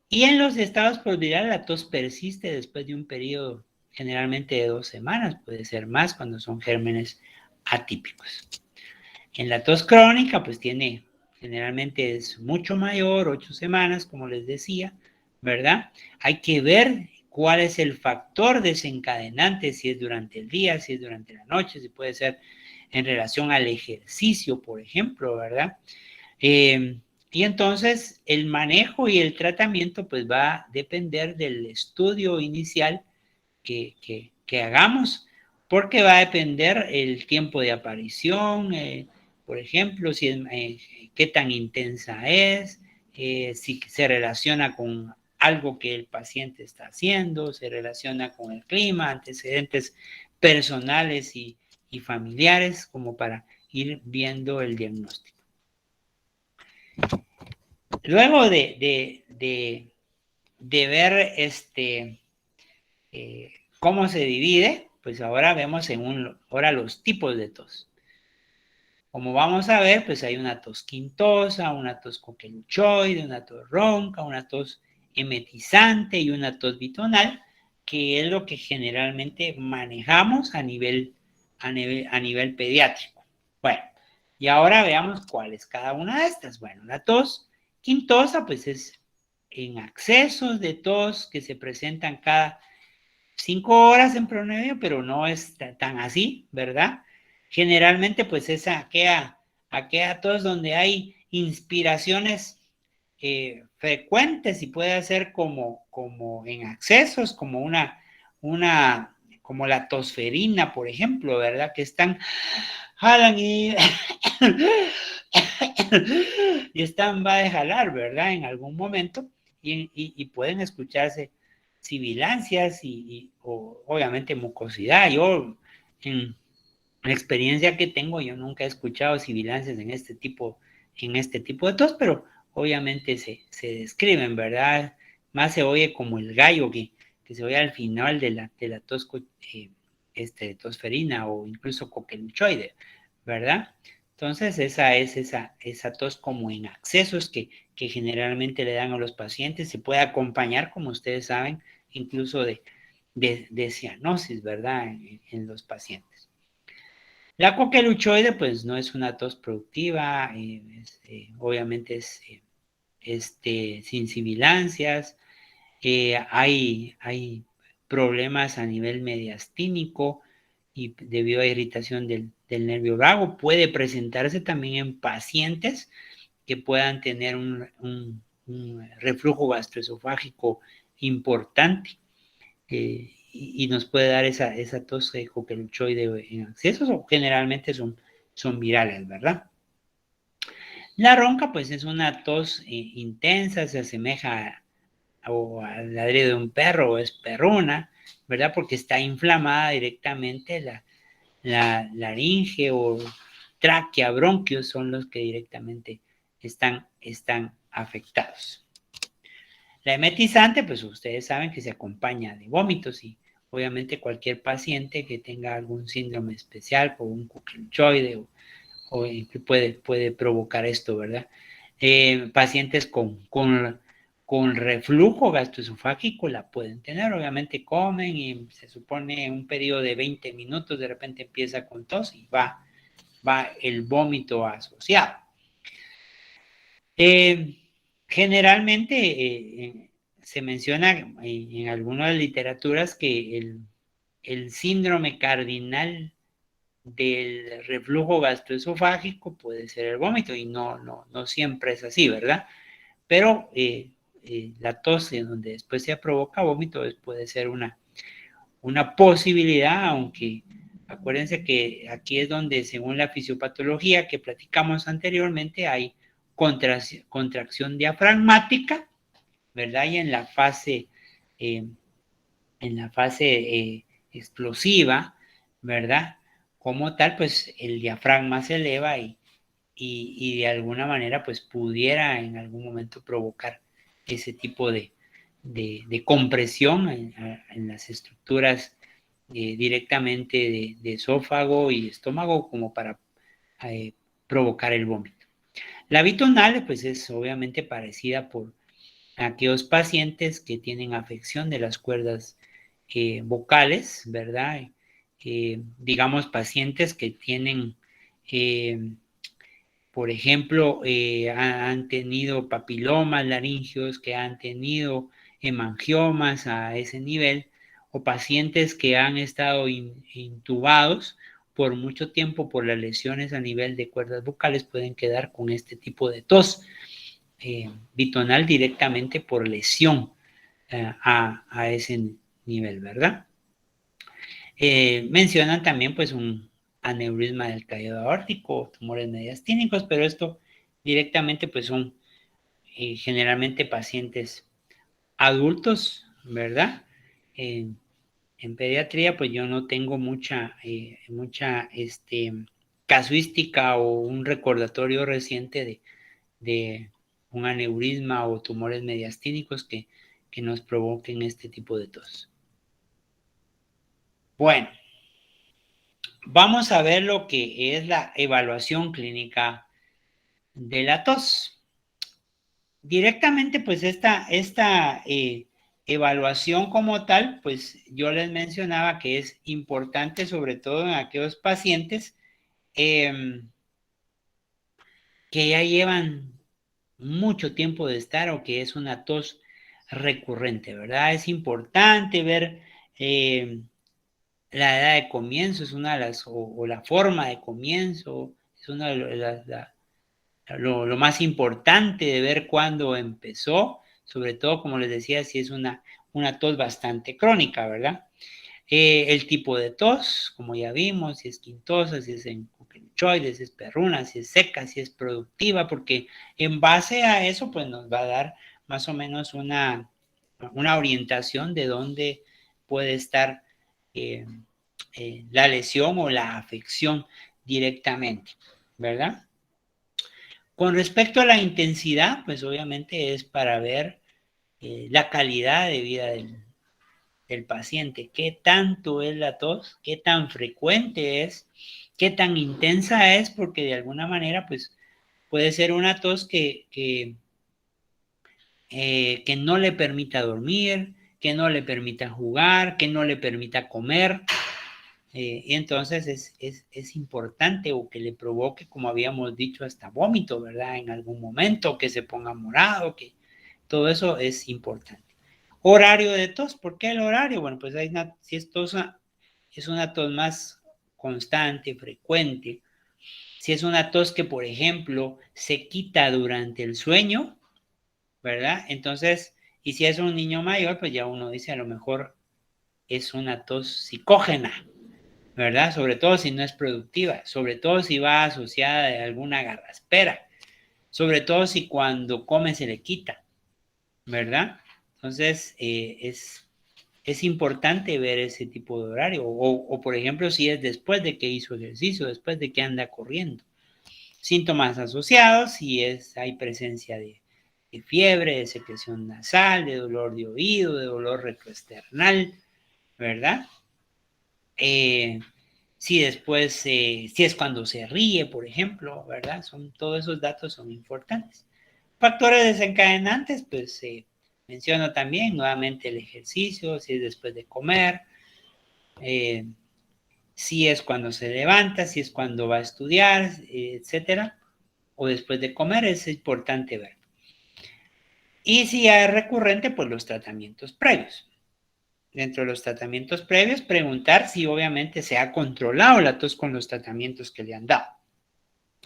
Speaker 1: en los estados por viral la tos persiste después de un periodo generalmente de 2 semanas, puede ser más cuando son gérmenes atípicos. En la tos crónica, pues generalmente es mucho mayor, 8 semanas, como les decía, ¿verdad? Hay que ver cuál es el factor desencadenante, si es durante el día, si es durante la noche, si puede ser en relación al ejercicio, por ejemplo, ¿verdad? Y entonces el manejo y el tratamiento pues va a depender del estudio inicial que hagamos, porque va a depender el tiempo de aparición, por ejemplo, qué tan intensa es, si se relaciona con algo que el paciente está haciendo, se relaciona con el clima, antecedentes personales y familiares, como para ir viendo el diagnóstico. Luego de ver cómo se divide, pues ahora vemos ahora los tipos de tos. Como vamos a ver, pues hay una tos quintosa, una tos coqueluchoide, una tos ronca, una tos emetizante y una tos bitonal, que es lo que generalmente manejamos a nivel pediátrico. Bueno, y ahora veamos cuál es cada una de estas. Bueno, la tos quintosa, pues es en accesos de tos que se presentan cada 5 horas en promedio, pero no es tan así, ¿verdad? Generalmente, pues es aquella tos donde hay inspiraciones frecuentes y puede ser como en accesos, como la tosferina, por ejemplo, ¿verdad? Que jalan y va a jalar, ¿verdad? En algún momento y pueden escucharse sibilancias o obviamente mucosidad. Yo, en la experiencia que tengo, yo nunca he escuchado sibilancias en este tipo de tos, pero obviamente se describen, ¿verdad? Más se oye como el gallo que se oye al final de la tos, tosferina o incluso coqueluchoide, ¿verdad? Entonces, esa es esa tos como en accesos que generalmente le dan a los pacientes. Se puede acompañar, como ustedes saben, incluso de cianosis, ¿verdad? En los pacientes. La coqueluchoide, pues, no es una tos productiva, obviamente es sin sibilancias, hay problemas a nivel mediastínico y debido a irritación del nervio vago. Puede presentarse también en pacientes que puedan tener un reflujo gastroesofágico importante y nos puede dar esa tos coqueluchoide en accesos o generalmente son virales, ¿verdad? La ronca, pues es una tos intensa, se asemeja o al ladrido de un perro o es perruna, ¿verdad? Porque está inflamada directamente la laringe o tráquea, bronquios son los que directamente están afectados. La emetizante, pues ustedes saben que se acompaña de vómitos y obviamente cualquier paciente que tenga algún síndrome especial como un coqueluchoide o puede provocar esto, ¿verdad? Pacientes con reflujo gastroesofágico la pueden tener, obviamente comen y se supone un periodo de 20 minutos, de repente empieza con tos y va el vómito asociado. Generalmente se menciona en algunas literaturas que el síndrome cardinal del reflujo gastroesofágico puede ser el vómito y no siempre es así, ¿verdad? Pero la tos en donde después se provoca vómito puede ser una posibilidad, aunque acuérdense que aquí es donde, según la fisiopatología que platicamos anteriormente, hay contracción diafragmática, ¿verdad? Y eh, en la fase explosiva, ¿verdad? Como tal, pues el diafragma se eleva y de alguna manera, pues pudiera en algún momento provocar ese tipo de compresión en las estructuras directamente de esófago y estómago como para eh, provocar el vómito. La bitonal, pues es obviamente parecida por aquellos pacientes que tienen afección de las cuerdas vocales, ¿verdad? Digamos, pacientes que tienen, por ejemplo, han tenido papilomas laringeos, que han tenido hemangiomas a ese nivel, o pacientes que han estado intubados por mucho tiempo por las lesiones a nivel de cuerdas vocales pueden quedar con este tipo de tos bitonal directamente por lesión a ese nivel, ¿verdad? Mencionan también pues un aneurisma del caído aórtico, tumores mediastínicos, pero esto directamente pues son generalmente pacientes adultos, ¿verdad? En pediatría pues yo no tengo mucha casuística o un recordatorio reciente de un aneurisma o tumores mediastínicos que nos provoquen este tipo de tos. Bueno, vamos a ver lo que es la evaluación clínica de la tos. Directamente, pues esta evaluación como tal, pues yo les mencionaba que es importante, sobre todo en aquellos pacientes que ya llevan mucho tiempo de estar o que es una tos recurrente, ¿verdad? Es importante ver la edad de comienzo, es una de las, o la forma de comienzo, es una de lo más importante de ver cuándo empezó, sobre todo, como les decía, si es una tos bastante crónica, ¿verdad? El tipo de tos, como ya vimos, si es quintosa, si es encogenochoide, si es perruna, si es seca, si es productiva, porque en base a eso, pues nos va a dar más o menos una orientación de dónde puede estar eh, la lesión o la afección directamente, ¿verdad? Con respecto a la intensidad, pues obviamente es para ver la calidad de vida del paciente, qué tanto es la tos, qué tan frecuente es, qué tan intensa es, porque de alguna manera, pues puede ser una tos que no le permita dormir, que no le permita jugar, que no le permita comer. Y entonces es importante o que le provoque, como habíamos dicho, hasta vómito, ¿verdad? En algún momento, que se ponga morado, que todo eso es importante. Horario de tos, ¿por qué el horario? Bueno, pues si es una tos más constante, frecuente, si es una tos que, por ejemplo, se quita durante el sueño, ¿verdad? Entonces, y si es un niño mayor, pues ya uno dice a lo mejor es una tos psicógena, ¿verdad? Sobre todo si no es productiva, sobre todo si va asociada de alguna garraspera, sobre todo si cuando come se le quita, ¿verdad? Entonces, es importante ver ese tipo de horario, o por ejemplo, si es después de que hizo ejercicio, después de que anda corriendo. Síntomas asociados, si hay presencia de fiebre, de secreción nasal, de dolor de oído, de dolor retroesternal, ¿verdad? Si después, si es cuando se ríe, por ejemplo, ¿verdad? Todos esos datos son importantes. Factores desencadenantes, pues menciono también nuevamente el ejercicio, si es después de comer, eh, si es cuando se levanta, si es cuando va a estudiar, etcétera, o después de comer, es importante ver. Y si ya es recurrente, pues los tratamientos previos. Dentro de los tratamientos previos, preguntar si obviamente se ha controlado la tos con los tratamientos que le han dado.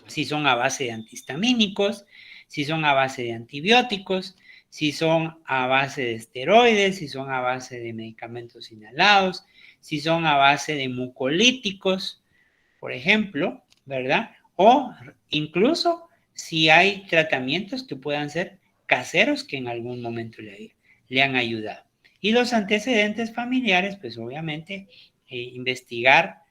Speaker 1: Si son a base de antihistamínicos, si son a base de antibióticos, si son a base de esteroides, si son a base de medicamentos inhalados, si son a base de mucolíticos, por ejemplo, ¿verdad? O incluso si hay tratamientos que puedan ser caseros que en algún momento le han ayudado. Y los antecedentes familiares, pues obviamente investigar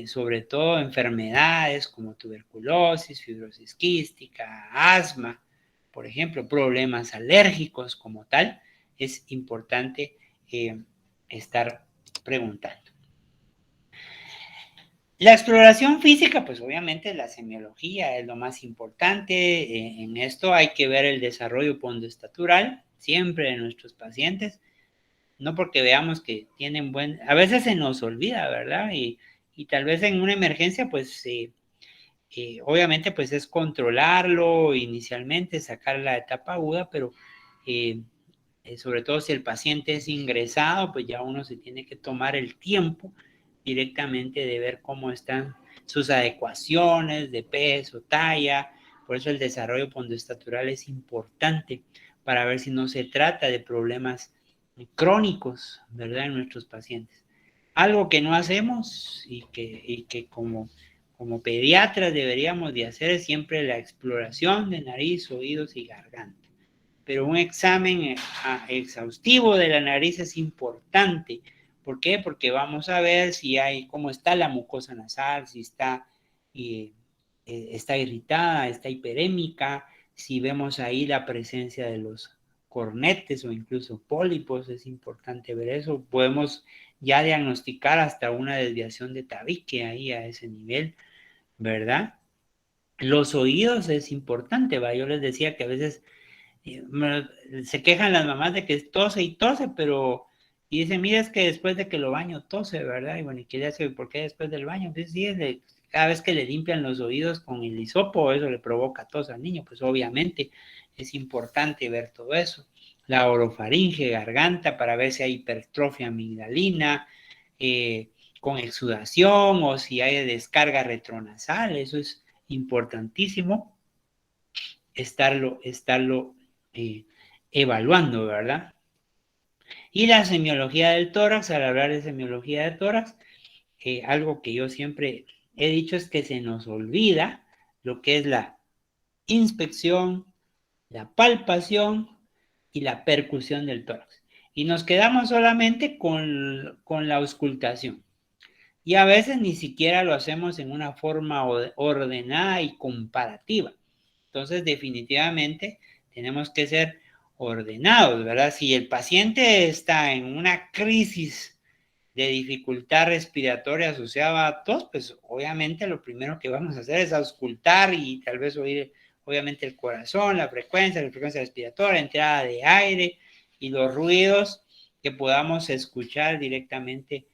Speaker 1: sobre todo enfermedades como tuberculosis, fibrosis quística, asma, por ejemplo, problemas alérgicos como tal, es importante estar preguntando. La exploración física, pues obviamente la semiología es lo más importante. En esto hay que ver el desarrollo pondoestatural siempre de nuestros pacientes, no porque veamos que tienen a veces se nos olvida, ¿verdad? Y tal vez en una emergencia, pues obviamente pues es controlarlo inicialmente, sacar la etapa aguda, pero eh, sobre todo si el paciente es ingresado, pues ya uno se tiene que tomar el tiempo directamente de ver cómo están sus adecuaciones de peso, talla. Por eso el desarrollo pondoestatural es importante para ver si no se trata de problemas crónicos, ¿verdad? En nuestros pacientes. Algo que no hacemos y que como pediatras deberíamos de hacer es siempre la exploración de nariz, oídos y garganta. Pero un examen exhaustivo de la nariz es importante. ¿Por qué? Porque vamos a ver cómo está la mucosa nasal, si está irritada, está hiperémica, si vemos ahí la presencia de los cornetes o incluso pólipos, es importante ver eso. Podemos ya diagnosticar hasta una desviación de tabique ahí a ese nivel, ¿verdad? Los oídos es importante, ¿va? Yo les decía que a veces se quejan las mamás de que tose y tose, pero y dicen, mira, es que después de que lo baño tose, ¿verdad? Y bueno, ¿y qué le hace? ¿Por qué después del baño? Pues sí, cada vez que le limpian los oídos con el hisopo, eso le provoca tos al niño, pues obviamente es importante ver todo eso. La orofaringe, garganta, para ver si hay hipertrofia amigdalina, eh, con exudación o si hay descarga retronasal, eso es importantísimo estarlo eh, evaluando, ¿verdad? Y la semiología del tórax, al hablar de semiología del tórax, algo que yo siempre he dicho es que se nos olvida lo que es la inspección, la palpación y la percusión del tórax. Y nos quedamos solamente con la auscultación. Y a veces ni siquiera lo hacemos en una forma ordenada y comparativa. Entonces, definitivamente tenemos que ser ordenados, ¿verdad? Si el paciente está en una crisis de dificultad respiratoria asociada a tos, pues obviamente lo primero que vamos a hacer es auscultar y tal vez oír, obviamente, el corazón, la frecuencia respiratoria, entrada de aire y los ruidos que podamos escuchar directamente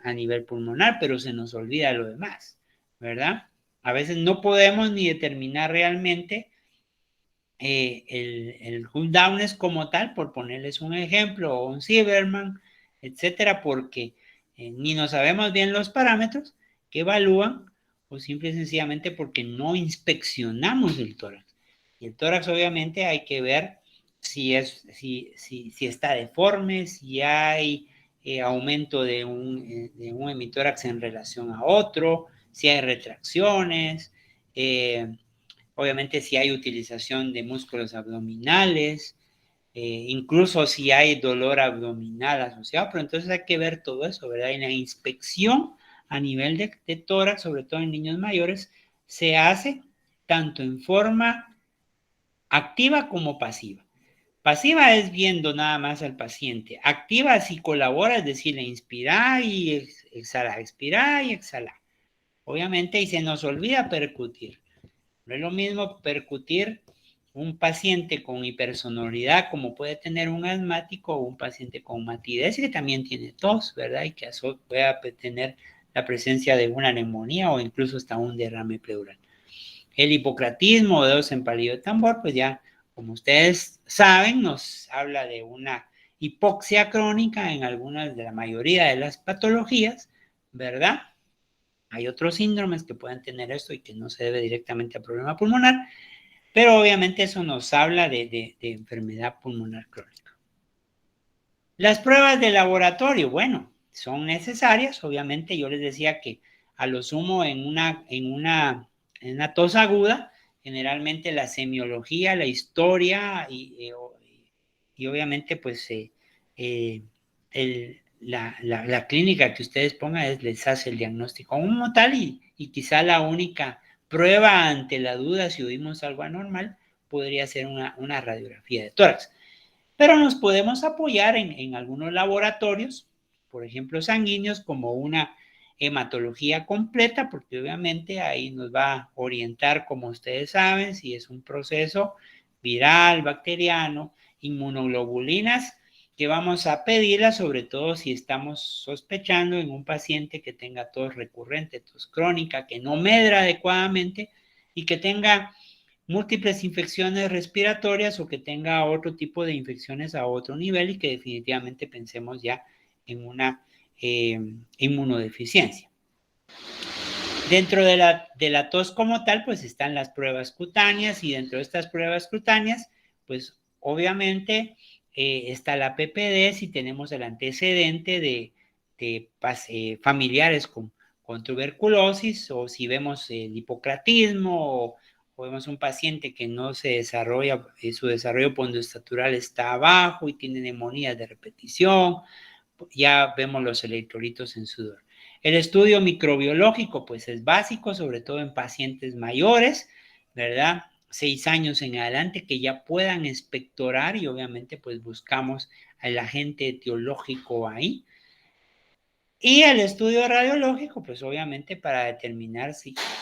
Speaker 1: a nivel pulmonar, pero se nos olvida lo demás, ¿verdad? A veces no podemos ni determinar realmente el cool down es como tal, por ponerles un ejemplo, o un Sieberman, etcétera, porque ni nos sabemos bien los parámetros que evalúan, o simple y sencillamente porque no inspeccionamos el tórax. Y el tórax, obviamente, hay que ver si está deforme, si hay aumento de un hemitórax en relación a otro, si hay retracciones, obviamente si hay utilización de músculos abdominales, incluso si hay dolor abdominal asociado, pero entonces hay que ver todo eso, ¿verdad? En la inspección a nivel de tórax, sobre todo en niños mayores, se hace tanto en forma activa como pasiva. Pasiva es viendo nada más al paciente. Activa si colabora, es decir, inspirar y exhalar, expirar y exhalar. Obviamente, y se nos olvida percutir. No es lo mismo percutir un paciente con hipersonoridad como puede tener un asmático o un paciente con matidez que también tiene tos, ¿verdad? Y que pueda tener la presencia de una neumonía o incluso hasta un derrame pleural. El hipocratismo o dedos en palillo de tambor, pues ya, como ustedes saben, nos habla de una hipoxia crónica en algunas de la mayoría de las patologías, ¿verdad? Hay otros síndromes que pueden tener esto y que no se debe directamente a problema pulmonar, pero obviamente eso nos habla de enfermedad pulmonar crónica. Las pruebas de laboratorio, bueno, son necesarias. Obviamente yo les decía que a lo sumo en una tos aguda, generalmente la semiología, la historia y obviamente pues la clínica que ustedes pongan les hace el diagnóstico como tal y quizá la única prueba ante la duda si oímos algo anormal podría ser una radiografía de tórax. Pero nos podemos apoyar en algunos laboratorios, por ejemplo sanguíneos, como una hematología completa, porque obviamente ahí nos va a orientar, como ustedes saben, si es un proceso viral, bacteriano, inmunoglobulinas, que vamos a pedirlas, sobre todo si estamos sospechando en un paciente que tenga tos recurrente, tos crónica, que no medra adecuadamente y que tenga múltiples infecciones respiratorias o que tenga otro tipo de infecciones a otro nivel y que definitivamente pensemos ya en una inmunodeficiencia. Dentro de la tos como tal, pues están las pruebas cutáneas y dentro de estas pruebas cutáneas, pues obviamente está la PPD si tenemos el antecedente de familiares con tuberculosis o si vemos el hipocratismo o vemos un paciente que no se desarrolla, su desarrollo pondoestatural está abajo y tiene neumonías de repetición, ya vemos los electrolitos en sudor. El estudio microbiológico, pues es básico, sobre todo en pacientes mayores, ¿verdad? 6 años en adelante que ya puedan expectorar y obviamente pues buscamos el agente etiológico ahí. Y el estudio radiológico, pues obviamente para determinar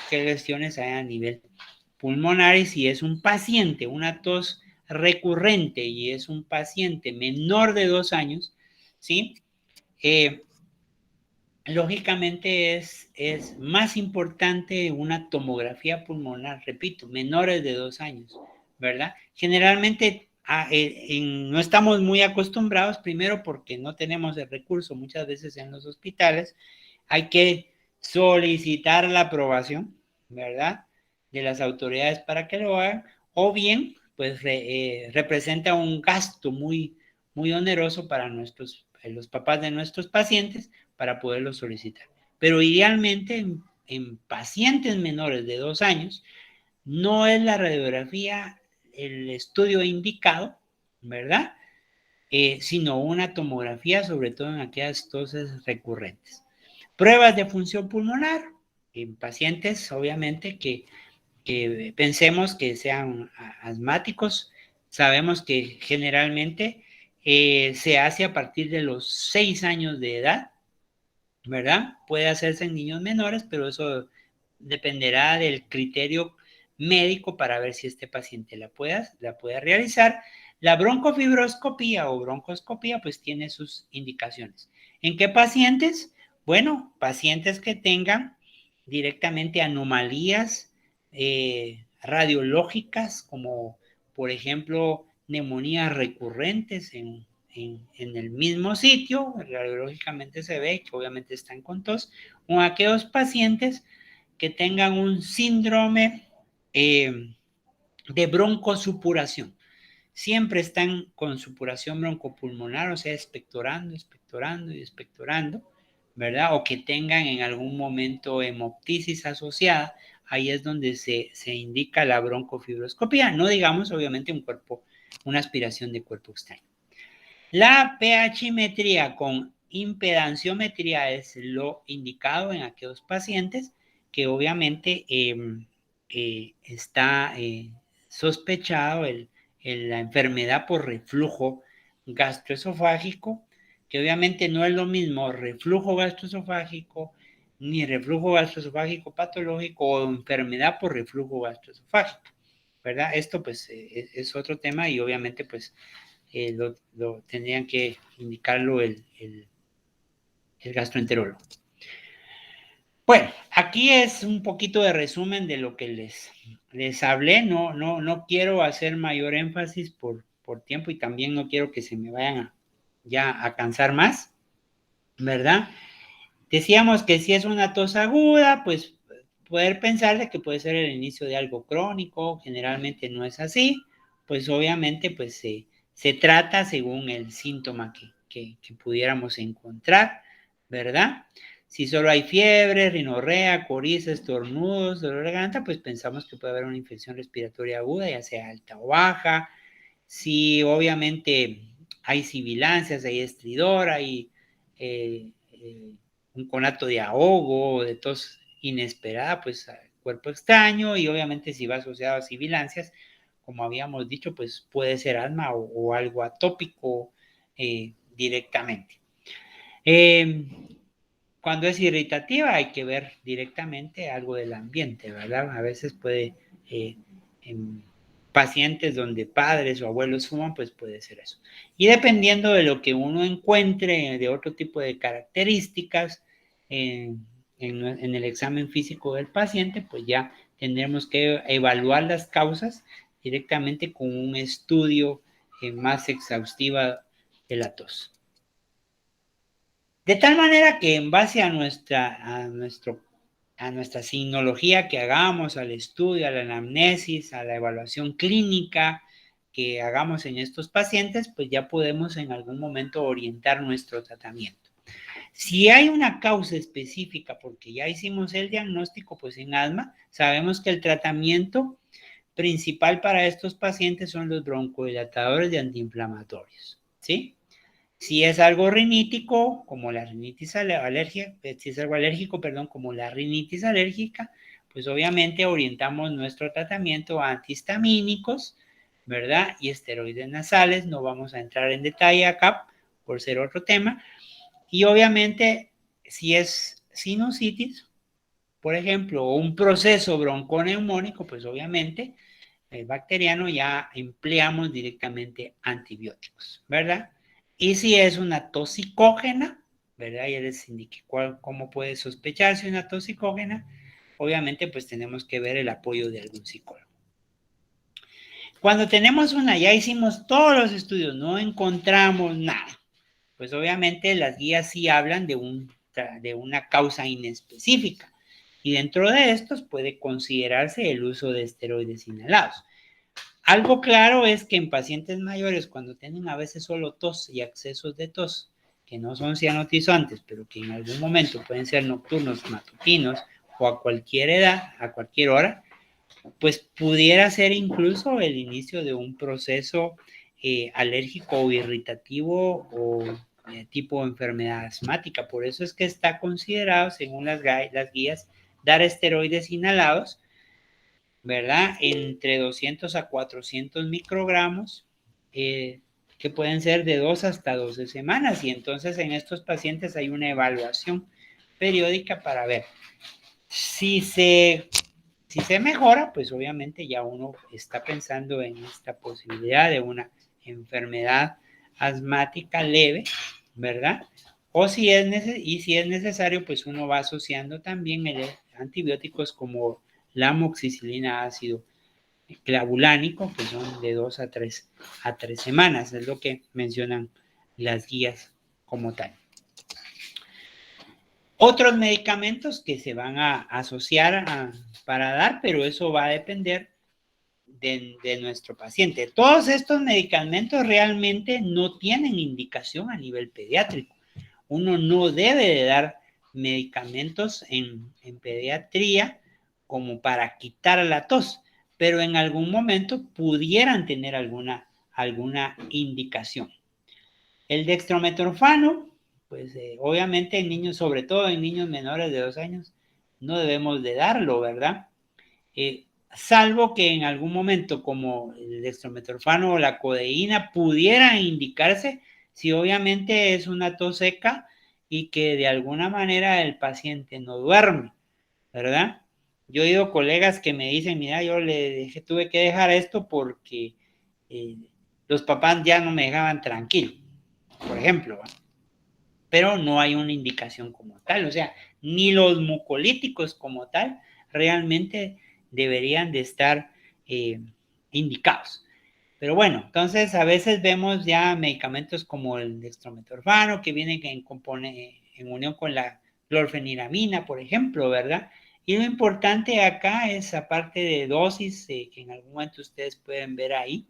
Speaker 1: qué lesiones hay a nivel pulmonar y si es un paciente, una tos recurrente y es un paciente menor de 2 años, ¿sí? Lógicamente es más importante una tomografía pulmonar, repito, menores de 2 años, ¿verdad? Generalmente no estamos muy acostumbrados, primero porque no tenemos el recurso muchas veces en los hospitales, hay que solicitar la aprobación, ¿verdad? De las autoridades para que lo hagan, o bien, pues representa un gasto muy oneroso para los papás de nuestros pacientes para poderlo solicitar. Pero idealmente en pacientes menores de 2 años, no es la radiografía el estudio indicado, ¿verdad? Sino una tomografía, sobre todo en aquellas toses recurrentes. Pruebas de función pulmonar en pacientes, obviamente, que pensemos que sean asmáticos. Sabemos que generalmente se hace a partir de los 6 años de edad, ¿verdad? Puede hacerse en niños menores, pero eso dependerá del criterio médico para ver si este paciente la puede realizar. La broncofibroscopía o broncoscopía pues tiene sus indicaciones. ¿En qué pacientes? Bueno, pacientes que tengan directamente anomalías radiológicas como por ejemplo neumonías recurrentes en el mismo sitio, radiológicamente se ve que obviamente están con tos, o aquellos pacientes que tengan un síndrome de broncosupuración. Siempre están con supuración broncopulmonar, o sea, expectorando, expectorando y expectorando, ¿verdad? O que tengan en algún momento hemoptisis asociada, ahí es donde se indica la broncofibroscopía, no digamos obviamente una aspiración de cuerpo extraño. La pHmetría con impedanciometría es lo indicado en aquellos pacientes que obviamente está sospechado la enfermedad por reflujo gastroesofágico, que obviamente no es lo mismo reflujo gastroesofágico ni reflujo gastroesofágico patológico o enfermedad por reflujo gastroesofágico, ¿verdad? Esto pues es otro tema y obviamente pues tendrían que indicarlo el gastroenterólogo. Bueno, aquí es un poquito de resumen de lo que les hablé. No quiero hacer mayor énfasis por tiempo y también no quiero que se me vayan ya a cansar más, ¿verdad? Decíamos que si es una tos aguda, pues poder pensar de que puede ser el inicio de algo crónico, generalmente no es así, pues obviamente pues se trata según el síntoma que pudiéramos encontrar, ¿verdad? Si solo hay fiebre, rinorrea, coriza, estornudos, dolor de garganta, pues pensamos que puede haber una infección respiratoria aguda, ya sea alta o baja. Si obviamente hay sibilancias, hay estridor, hay un conato de ahogo o de tos inesperada, pues cuerpo extraño, y obviamente si va asociado a sibilancias, como habíamos dicho, pues puede ser asma o algo atópico directamente. Cuando es irritativa hay que ver directamente algo del ambiente, ¿verdad? A veces puede, en pacientes donde padres o abuelos fuman, pues puede ser eso. Y dependiendo de lo que uno encuentre de otro tipo de características en el examen físico del paciente, pues ya tendremos que evaluar las causas directamente con un estudio más exhaustivo de la tos. De tal manera que en base a nuestra sinología que hagamos, al estudio, a la anamnesis, a la evaluación clínica que hagamos en estos pacientes, pues ya podemos en algún momento orientar nuestro tratamiento. Si hay una causa específica, porque ya hicimos el diagnóstico, pues en asma, sabemos que el tratamiento principal para estos pacientes son los broncodilatadores y antiinflamatorios, ¿sí? Si es algo rinítico, como la rinitis alérgica, si es algo alérgico, perdón, como la rinitis alérgica, pues obviamente orientamos nuestro tratamiento a antihistamínicos, ¿verdad? Y esteroides nasales, no vamos a entrar en detalle acá por ser otro tema. Y obviamente, si es sinusitis, por ejemplo, o un proceso bronconeumónico, pues obviamente el bacteriano ya empleamos directamente antibióticos, ¿verdad? Y si es una toxicógena, ¿verdad? Ya les indiqué cómo puede sospecharse una toxicógena. Obviamente, pues tenemos que ver el apoyo de algún psicólogo. Cuando tenemos una, ya hicimos todos los estudios, no encontramos nada, pues obviamente las guías sí hablan de una causa inespecífica. Y dentro de estos puede considerarse el uso de esteroides inhalados. Algo claro es que en pacientes mayores, cuando tienen a veces solo tos y accesos de tos, que no son cianotizantes, pero que en algún momento pueden ser nocturnos, matutinos o a cualquier edad, a cualquier hora, pues pudiera ser incluso el inicio de un proceso alérgico o irritativo o tipo enfermedad asmática. Por eso es que está considerado, según las guías, dar esteroides inhalados, ¿verdad? Entre 200 a 400 microgramos, que pueden ser de 2 hasta 12 semanas. Y entonces en estos pacientes hay una evaluación periódica para ver si se mejora, pues obviamente ya uno está pensando en esta posibilidad de una enfermedad asmática leve, ¿verdad? O si es necesario, pues uno va asociando también antibióticos como la amoxicilina ácido clavulánico, que son de 2 a 3 semanas, es lo que mencionan las guías como tal. Otros medicamentos que se van a asociar para dar, pero eso va a depender de nuestro paciente. Todos estos medicamentos realmente no tienen indicación a nivel pediátrico. Uno no debe de dar medicamentos en pediatría como para quitar la tos, pero en algún momento pudieran tener alguna indicación. El dextrometorfano, pues obviamente en niños, sobre todo en niños menores de 2 años, no debemos de darlo, ¿verdad? Salvo que en algún momento como el dextrometorfano o la codeína pudiera indicarse si obviamente es una tos seca y que de alguna manera el paciente no duerme, ¿verdad? Yo he oído colegas que me dicen, mira, yo tuve que dejar esto porque eh, los papás ya no me dejaban tranquilo, por ejemplo, ¿va? Pero no hay una indicación como tal, o sea, ni los mucolíticos como tal realmente deberían de estar indicados. Pero bueno, entonces a veces vemos ya medicamentos como el dextrometorfano que vienen en unión con la clorfeniramina, por ejemplo, ¿verdad? Y lo importante acá es, aparte de dosis, que en algún momento ustedes pueden ver ahí,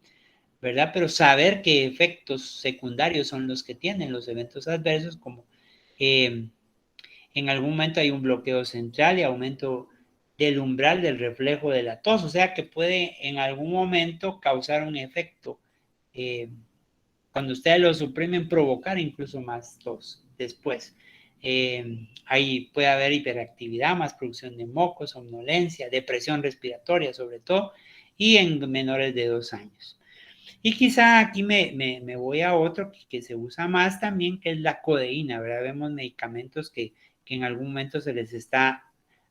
Speaker 1: ¿verdad? Pero saber qué efectos secundarios son los que tienen los eventos adversos, como en algún momento hay un bloqueo central y aumento del umbral del reflejo de la tos, o sea que puede en algún momento causar un efecto, cuando ustedes lo suprimen, provocar incluso más tos después. Ahí puede haber hiperactividad, más producción de mocos, somnolencia, depresión respiratoria sobre todo, y en menores de 2 años. Y quizá aquí me voy a otro que se usa más también, que es la codeína, ¿verdad? Vemos medicamentos que en algún momento se les está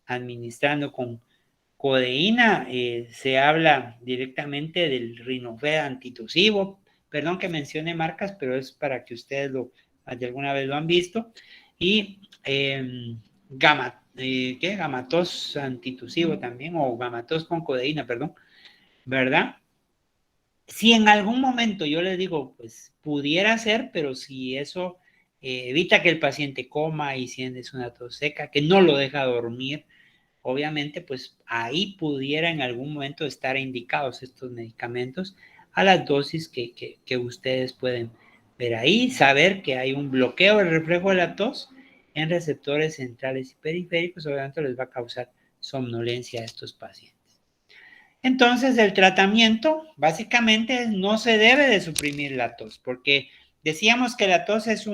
Speaker 1: administrando con codeína. Se habla directamente del Rinofed antitusivo. Perdón que mencione marcas, pero es para que ustedes de alguna vez lo han visto. Y Gamatos antitusivo también, o Gamatos con codeína, perdón, ¿verdad? Si en algún momento yo les digo, pues pudiera ser, pero si eso evita que el paciente coma y si es una tos seca, que no lo deja dormir, obviamente, pues ahí pudiera en algún momento estar indicados estos medicamentos a las dosis que ustedes pueden ver ahí, saber que hay un bloqueo del reflejo de la tos en receptores centrales y periféricos, obviamente les va a causar somnolencia a estos pacientes. Entonces, el tratamiento básicamente no se debe de suprimir la tos, porque decíamos que la tos es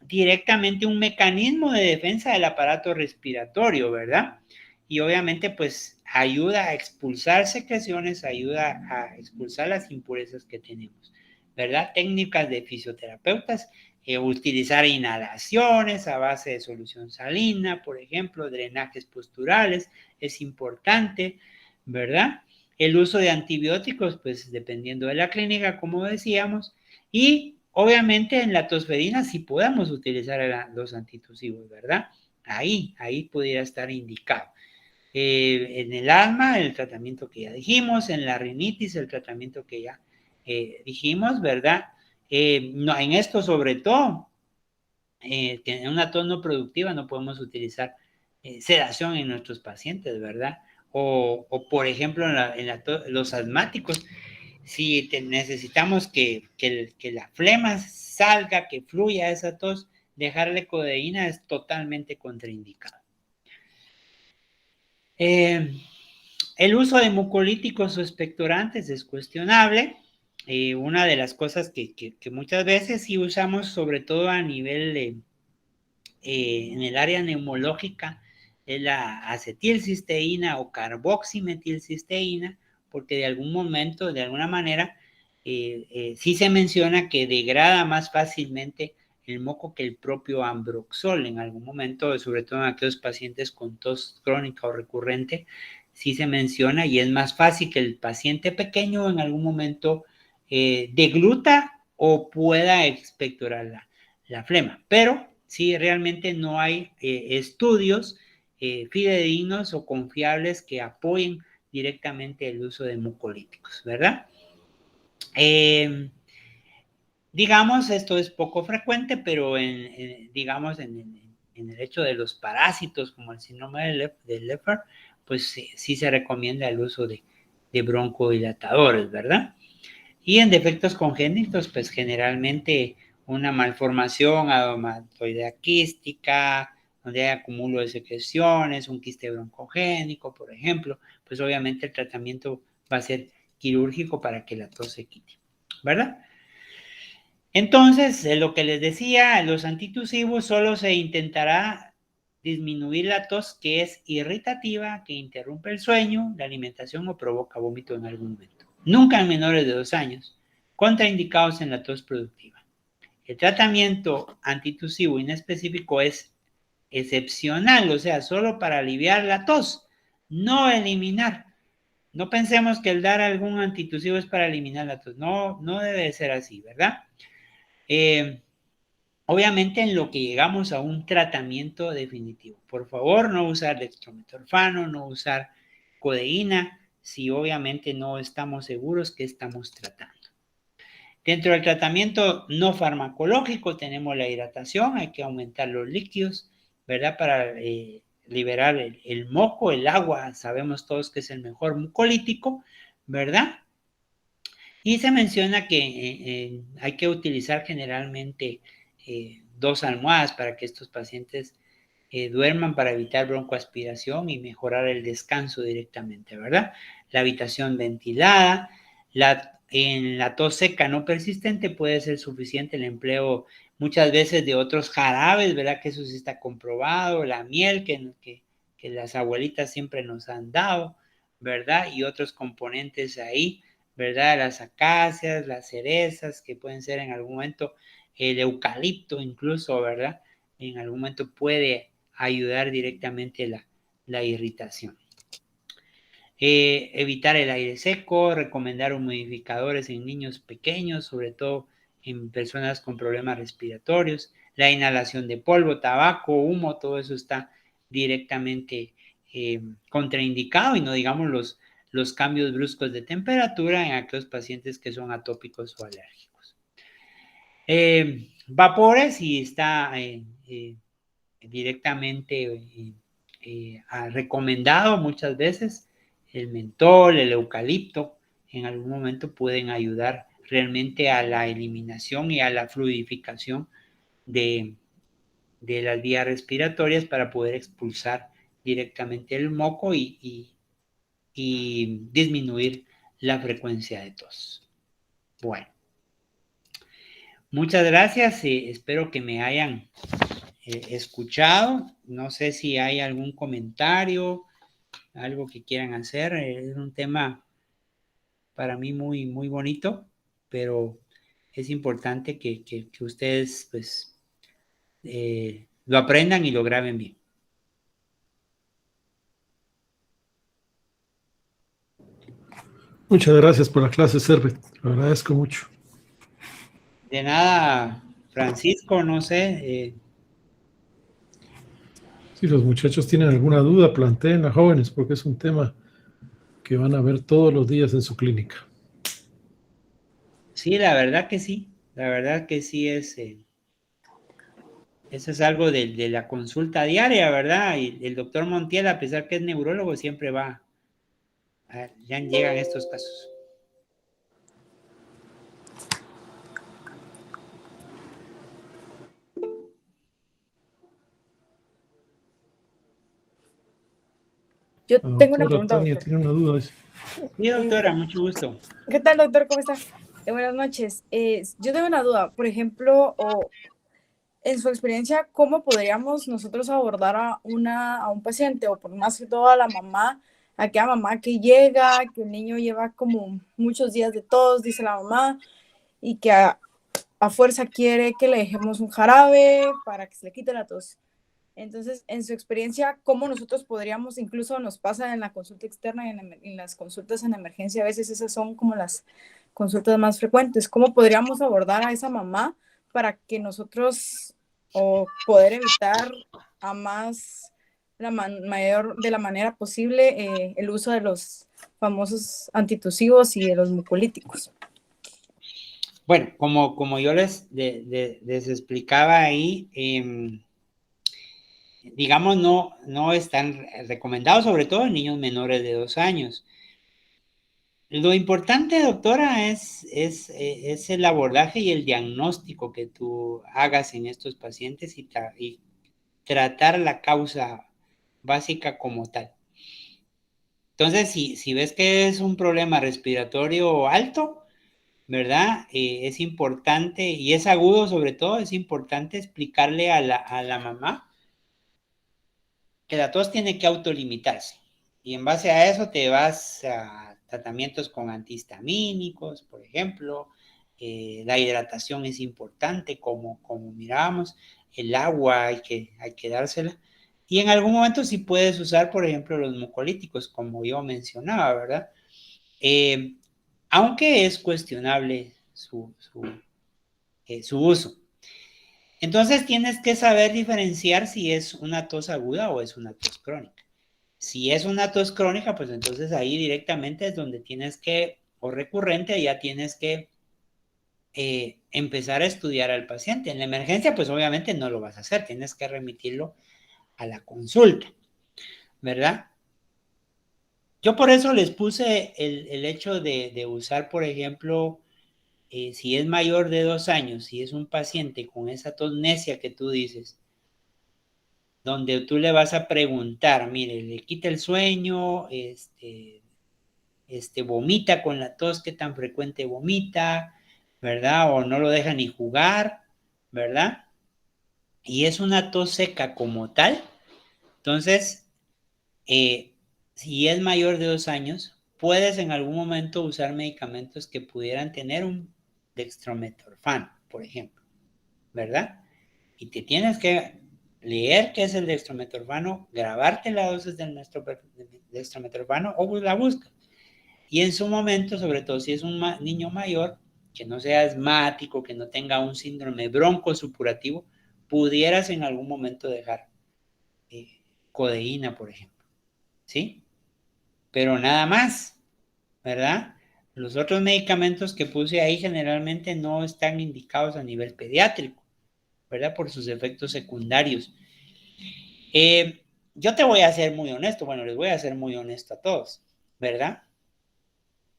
Speaker 1: directamente un mecanismo de defensa del aparato respiratorio, ¿verdad? Y obviamente, pues ayuda a expulsar secreciones, ayuda a expulsar las impurezas que tenemos, ¿verdad? Técnicas de fisioterapeutas utilizar inhalaciones a base de solución salina, por ejemplo, drenajes posturales, es importante, ¿verdad? El uso de antibióticos, pues dependiendo de la clínica, como decíamos, y obviamente en la tosferina sí podemos utilizar los antitusivos, ¿verdad? Ahí pudiera estar indicado. En el asma, el tratamiento que ya dijimos, en la rinitis, el tratamiento que ya dijimos, ¿verdad? No, en esto sobre todo, que en una tos no productiva no podemos utilizar sedación en nuestros pacientes, ¿verdad? O por ejemplo, los asmáticos, si necesitamos que la flema salga, que fluya esa tos, dejarle codeína es totalmente contraindicado. El uso de mucolíticos o expectorantes es cuestionable. Una de las cosas que muchas veces sí usamos, sobre todo a nivel en el área neumológica, es la acetilcisteína o carboximetilcisteína, porque de algún momento, de alguna manera, sí se menciona que degrada más fácilmente el moco que el propio ambroxol en algún momento, sobre todo en aquellos pacientes con tos crónica o recurrente, sí se menciona y es más fácil que el paciente pequeño en algún momento degluta o pueda expectorar la flema, pero sí realmente no hay estudios fidedignos o confiables que apoyen directamente el uso de mucolíticos, ¿verdad? Digamos, esto es poco frecuente, pero digamos, en el hecho de los parásitos, como el síndrome de Leffler, pues sí se recomienda el uso de broncodilatadores, ¿verdad? Y en defectos congénitos, pues generalmente una malformación adomatoidea quística, donde hay acumulo de secreciones, un quiste broncogénico, por ejemplo, pues obviamente el tratamiento va a ser quirúrgico para que la tos se quite, ¿verdad? Entonces, lo que les decía, los antitusivos solo se intentará disminuir la tos que es irritativa, que interrumpe el sueño, la alimentación o provoca vómito en algún momento. Nunca en menores de 2 años, contraindicados en la tos productiva. El tratamiento antitusivo inespecífico es excepcional, o sea, solo para aliviar la tos, no eliminar. No pensemos que el dar algún antitusivo es para eliminar la tos, no, no debe ser así, ¿verdad? Obviamente en lo que llegamos a un tratamiento definitivo. Por favor, no usar dextrometorfano, no usar codeína, si obviamente no estamos seguros que estamos tratando. Dentro del tratamiento no farmacológico tenemos la hidratación, hay que aumentar los líquidos, ¿verdad? Para liberar el moco, el agua, sabemos todos que es el mejor mucolítico, ¿verdad? Y se menciona que hay que utilizar generalmente 2 almohadas para que estos pacientes duerman para evitar broncoaspiración y mejorar el descanso directamente, ¿verdad? La habitación ventilada, en la tos seca no persistente puede ser suficiente el empleo muchas veces de otros jarabes, ¿verdad? Que eso sí está comprobado, la miel que las abuelitas siempre nos han dado, ¿verdad? Y otros componentes ahí, ¿verdad? Las acacias, las cerezas, que pueden ser en algún momento el eucalipto incluso, ¿verdad? En algún momento puede ayudar directamente la irritación. Evitar el aire seco, recomendar humidificadores en niños pequeños, sobre todo en personas con problemas respiratorios, la inhalación de polvo, tabaco, humo, todo eso está directamente contraindicado y no digamos los cambios bruscos de temperatura en aquellos pacientes que son atópicos o alérgicos. Vapores y está directamente recomendado muchas veces. El mentol, el eucalipto, en algún momento pueden ayudar realmente a la eliminación y a la fluidificación de las vías respiratorias para poder expulsar directamente el moco y disminuir la frecuencia de tos. Bueno, muchas gracias. Espero que me hayan escuchado. No sé si hay algún comentario, algo que quieran hacer. Es un tema para mí muy, muy bonito, pero es importante que ustedes pues lo aprendan y lo graben bien.
Speaker 2: Muchas gracias por la clase, Servet. Lo agradezco mucho.
Speaker 1: De nada, Francisco, no sé.
Speaker 2: Si los muchachos tienen alguna duda, plantéenla, jóvenes, porque es un tema que van a ver todos los días en su clínica.
Speaker 1: Sí, la verdad que sí. La verdad que sí es. Eso es algo de la consulta diaria, ¿verdad? Y el doctor Montiel, a pesar que es neurólogo, siempre va. Ya llegan estos casos.
Speaker 3: Yo
Speaker 2: La
Speaker 3: tengo una
Speaker 2: doctora
Speaker 3: pregunta,
Speaker 2: Tania
Speaker 3: doctor.
Speaker 2: tiene una duda. Dice.
Speaker 1: Sí, doctora, mucho gusto.
Speaker 3: ¿Qué tal, doctor? ¿Cómo está? Buenas noches. Yo tengo una duda. Por ejemplo, en su experiencia, ¿cómo podríamos nosotros abordar a un paciente o por más que todo a la mamá, a aquella mamá que llega, que el niño lleva como muchos días de tos, dice la mamá, y que a fuerza quiere que le dejemos un jarabe para que se le quite la tos? Entonces, en su experiencia, ¿cómo nosotros podríamos, incluso nos pasa en la consulta externa y en las consultas en emergencia, a veces esas son como las consultas más frecuentes, ¿cómo podríamos abordar a esa mamá para que nosotros o poder evitar a más mayor de la manera posible el uso de los famosos antitusivos y de los mucolíticos?
Speaker 1: Bueno, como yo les explicaba ahí, digamos, no están recomendados, sobre todo en niños menores de 2 años. Lo importante, doctora, es el abordaje y el diagnóstico que tú hagas en estos pacientes y tratar la causa básica como tal. Entonces, si ves que es un problema respiratorio alto, ¿verdad? Es importante, y es agudo sobre todo, es importante explicarle a la mamá que la tos tiene que autolimitarse. Y en base a eso te vas a tratamientos con antihistamínicos, por ejemplo. La hidratación es importante, como mirábamos. El agua hay que dársela. Y en algún momento sí puedes usar, por ejemplo, los mucolíticos, como yo mencionaba, ¿verdad? Eh, Aunque es cuestionable su uso. Entonces tienes que saber diferenciar si es una tos aguda o es una tos crónica. Si es una tos crónica, pues entonces ahí directamente es donde tienes que, o recurrente, ya tienes que empezar a estudiar al paciente. En la emergencia, pues obviamente no lo vas a hacer, tienes que remitirlo a la consulta, ¿verdad? Yo por eso les puse el hecho de usar, por ejemplo, si es mayor de 2 años, si es un paciente con esa tos necia que tú dices, donde tú le vas a preguntar, mire, le quita el sueño, vomita con la tos, qué tan frecuente vomita, ¿verdad? O no lo deja ni jugar, ¿verdad? Y es una tos seca como tal, entonces, si es mayor de 2 años, puedes en algún momento usar medicamentos que pudieran tener un dextrometorfano, por ejemplo, ¿verdad? Y te tienes que leer qué es el dextrometorfano, grabarte la dosis del dextrometorfano o la busca. Y en su momento, sobre todo si es un niño mayor, que no sea asmático, que no tenga un síndrome broncosupurativo, pudieras en algún momento dejar codeína, por ejemplo, ¿sí? Pero nada más, ¿verdad? Los otros medicamentos que puse ahí generalmente no están indicados a nivel pediátrico, ¿verdad? Por sus efectos secundarios. Yo te voy a ser muy honesto, bueno, les voy a ser muy honesto a todos, ¿verdad?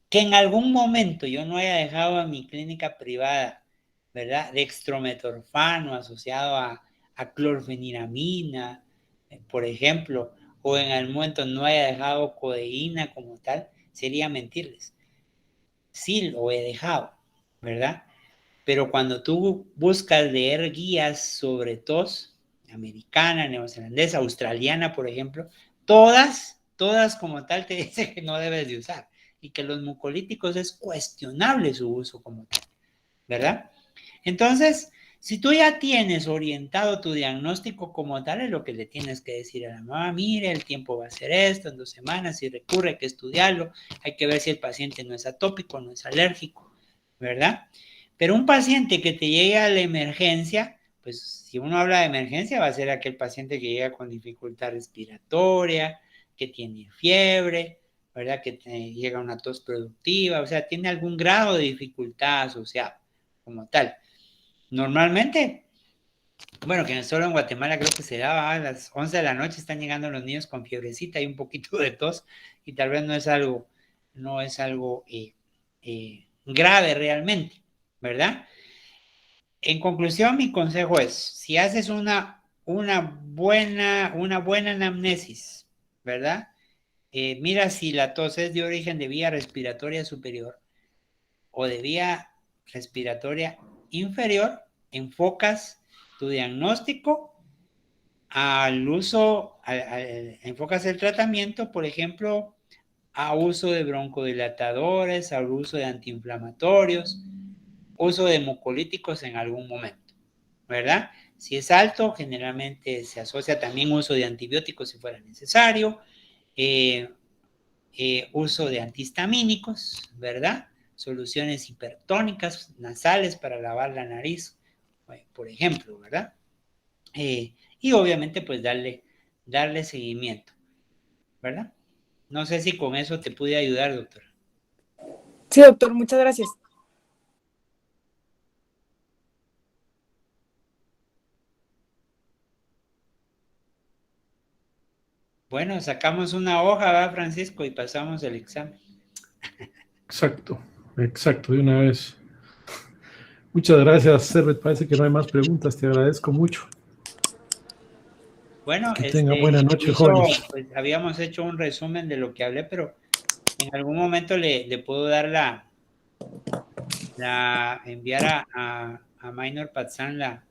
Speaker 1: Que en algún momento yo no haya dejado a mi clínica privada, ¿verdad? Dextrometorfano asociado a clorfeniramina, por ejemplo, o en algún momento no haya dejado codeína como tal, sería mentirles. Sí lo he dejado, ¿verdad? Pero cuando tú buscas leer guías sobre tos, americana, neozelandesa, australiana, por ejemplo, todas como tal te dicen que no debes de usar y que los mucolíticos es cuestionable su uso como tal. ¿verdad? Entonces, si tú ya tienes orientado tu diagnóstico como tal, es lo que le tienes que decir a la mamá: mire, el tiempo va a ser esto, en 2 semanas, si recurre, hay que estudiarlo, hay que ver si el paciente no es atópico, no es alérgico, ¿verdad? Pero un paciente que te llegue a la emergencia, pues si uno habla de emergencia, va a ser aquel paciente que llega con dificultad respiratoria, que tiene fiebre, ¿verdad? Que llega una tos productiva, o sea, tiene algún grado de dificultad asociado como tal. Normalmente, bueno, que solo en Guatemala creo que se daba a las 11 de la noche, están llegando los niños con fiebrecita y un poquito de tos, y tal vez no es algo grave realmente, ¿verdad? En conclusión, mi consejo es: si haces una buena anamnesis, ¿verdad? Mira si la tos es de origen de vía respiratoria superior o de vía respiratoria inferior, enfocas tu diagnóstico al uso, enfocas el tratamiento, por ejemplo, a uso de broncodilatadores, al uso de antiinflamatorios, uso de mucolíticos en algún momento, ¿verdad? Si es alto, generalmente se asocia también uso de antibióticos si fuera necesario, uso de antihistamínicos, ¿verdad? Soluciones hipertónicas nasales para lavar la nariz, por ejemplo, ¿verdad? Y obviamente pues darle seguimiento, ¿verdad? No sé si con eso te pude ayudar, doctor.
Speaker 3: Sí, doctor, muchas gracias.
Speaker 1: Bueno, sacamos una hoja, ¿verdad, Francisco? Y pasamos el examen.
Speaker 2: Exacto, de una vez. Muchas gracias, Servet. Parece que no hay más preguntas. Te agradezco mucho.
Speaker 1: Bueno,
Speaker 2: que tenga buena noche, jóvenes.
Speaker 1: Pues, habíamos hecho un resumen de lo que hablé, pero en algún momento le puedo dar enviar a Minor Patzán la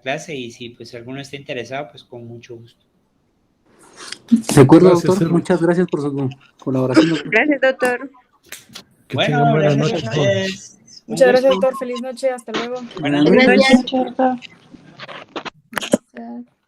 Speaker 1: clase, y si pues alguno está interesado, pues con mucho gusto.
Speaker 4: De acuerdo,
Speaker 2: Gracias,
Speaker 4: doctor.
Speaker 2: Servet.
Speaker 4: Muchas gracias por su colaboración, doctor.
Speaker 5: Gracias, doctor.
Speaker 2: Que tengan buena noche,
Speaker 1: gracias a
Speaker 2: jóvenes.
Speaker 1: ustedes.
Speaker 3: Muchas
Speaker 1: Un
Speaker 3: gracias,
Speaker 1: gusto.
Speaker 3: doctor. Feliz noche. Hasta luego.
Speaker 1: Buenas
Speaker 4: Buenas
Speaker 1: noches.
Speaker 4: noches.
Speaker 5: Gracias, doctor.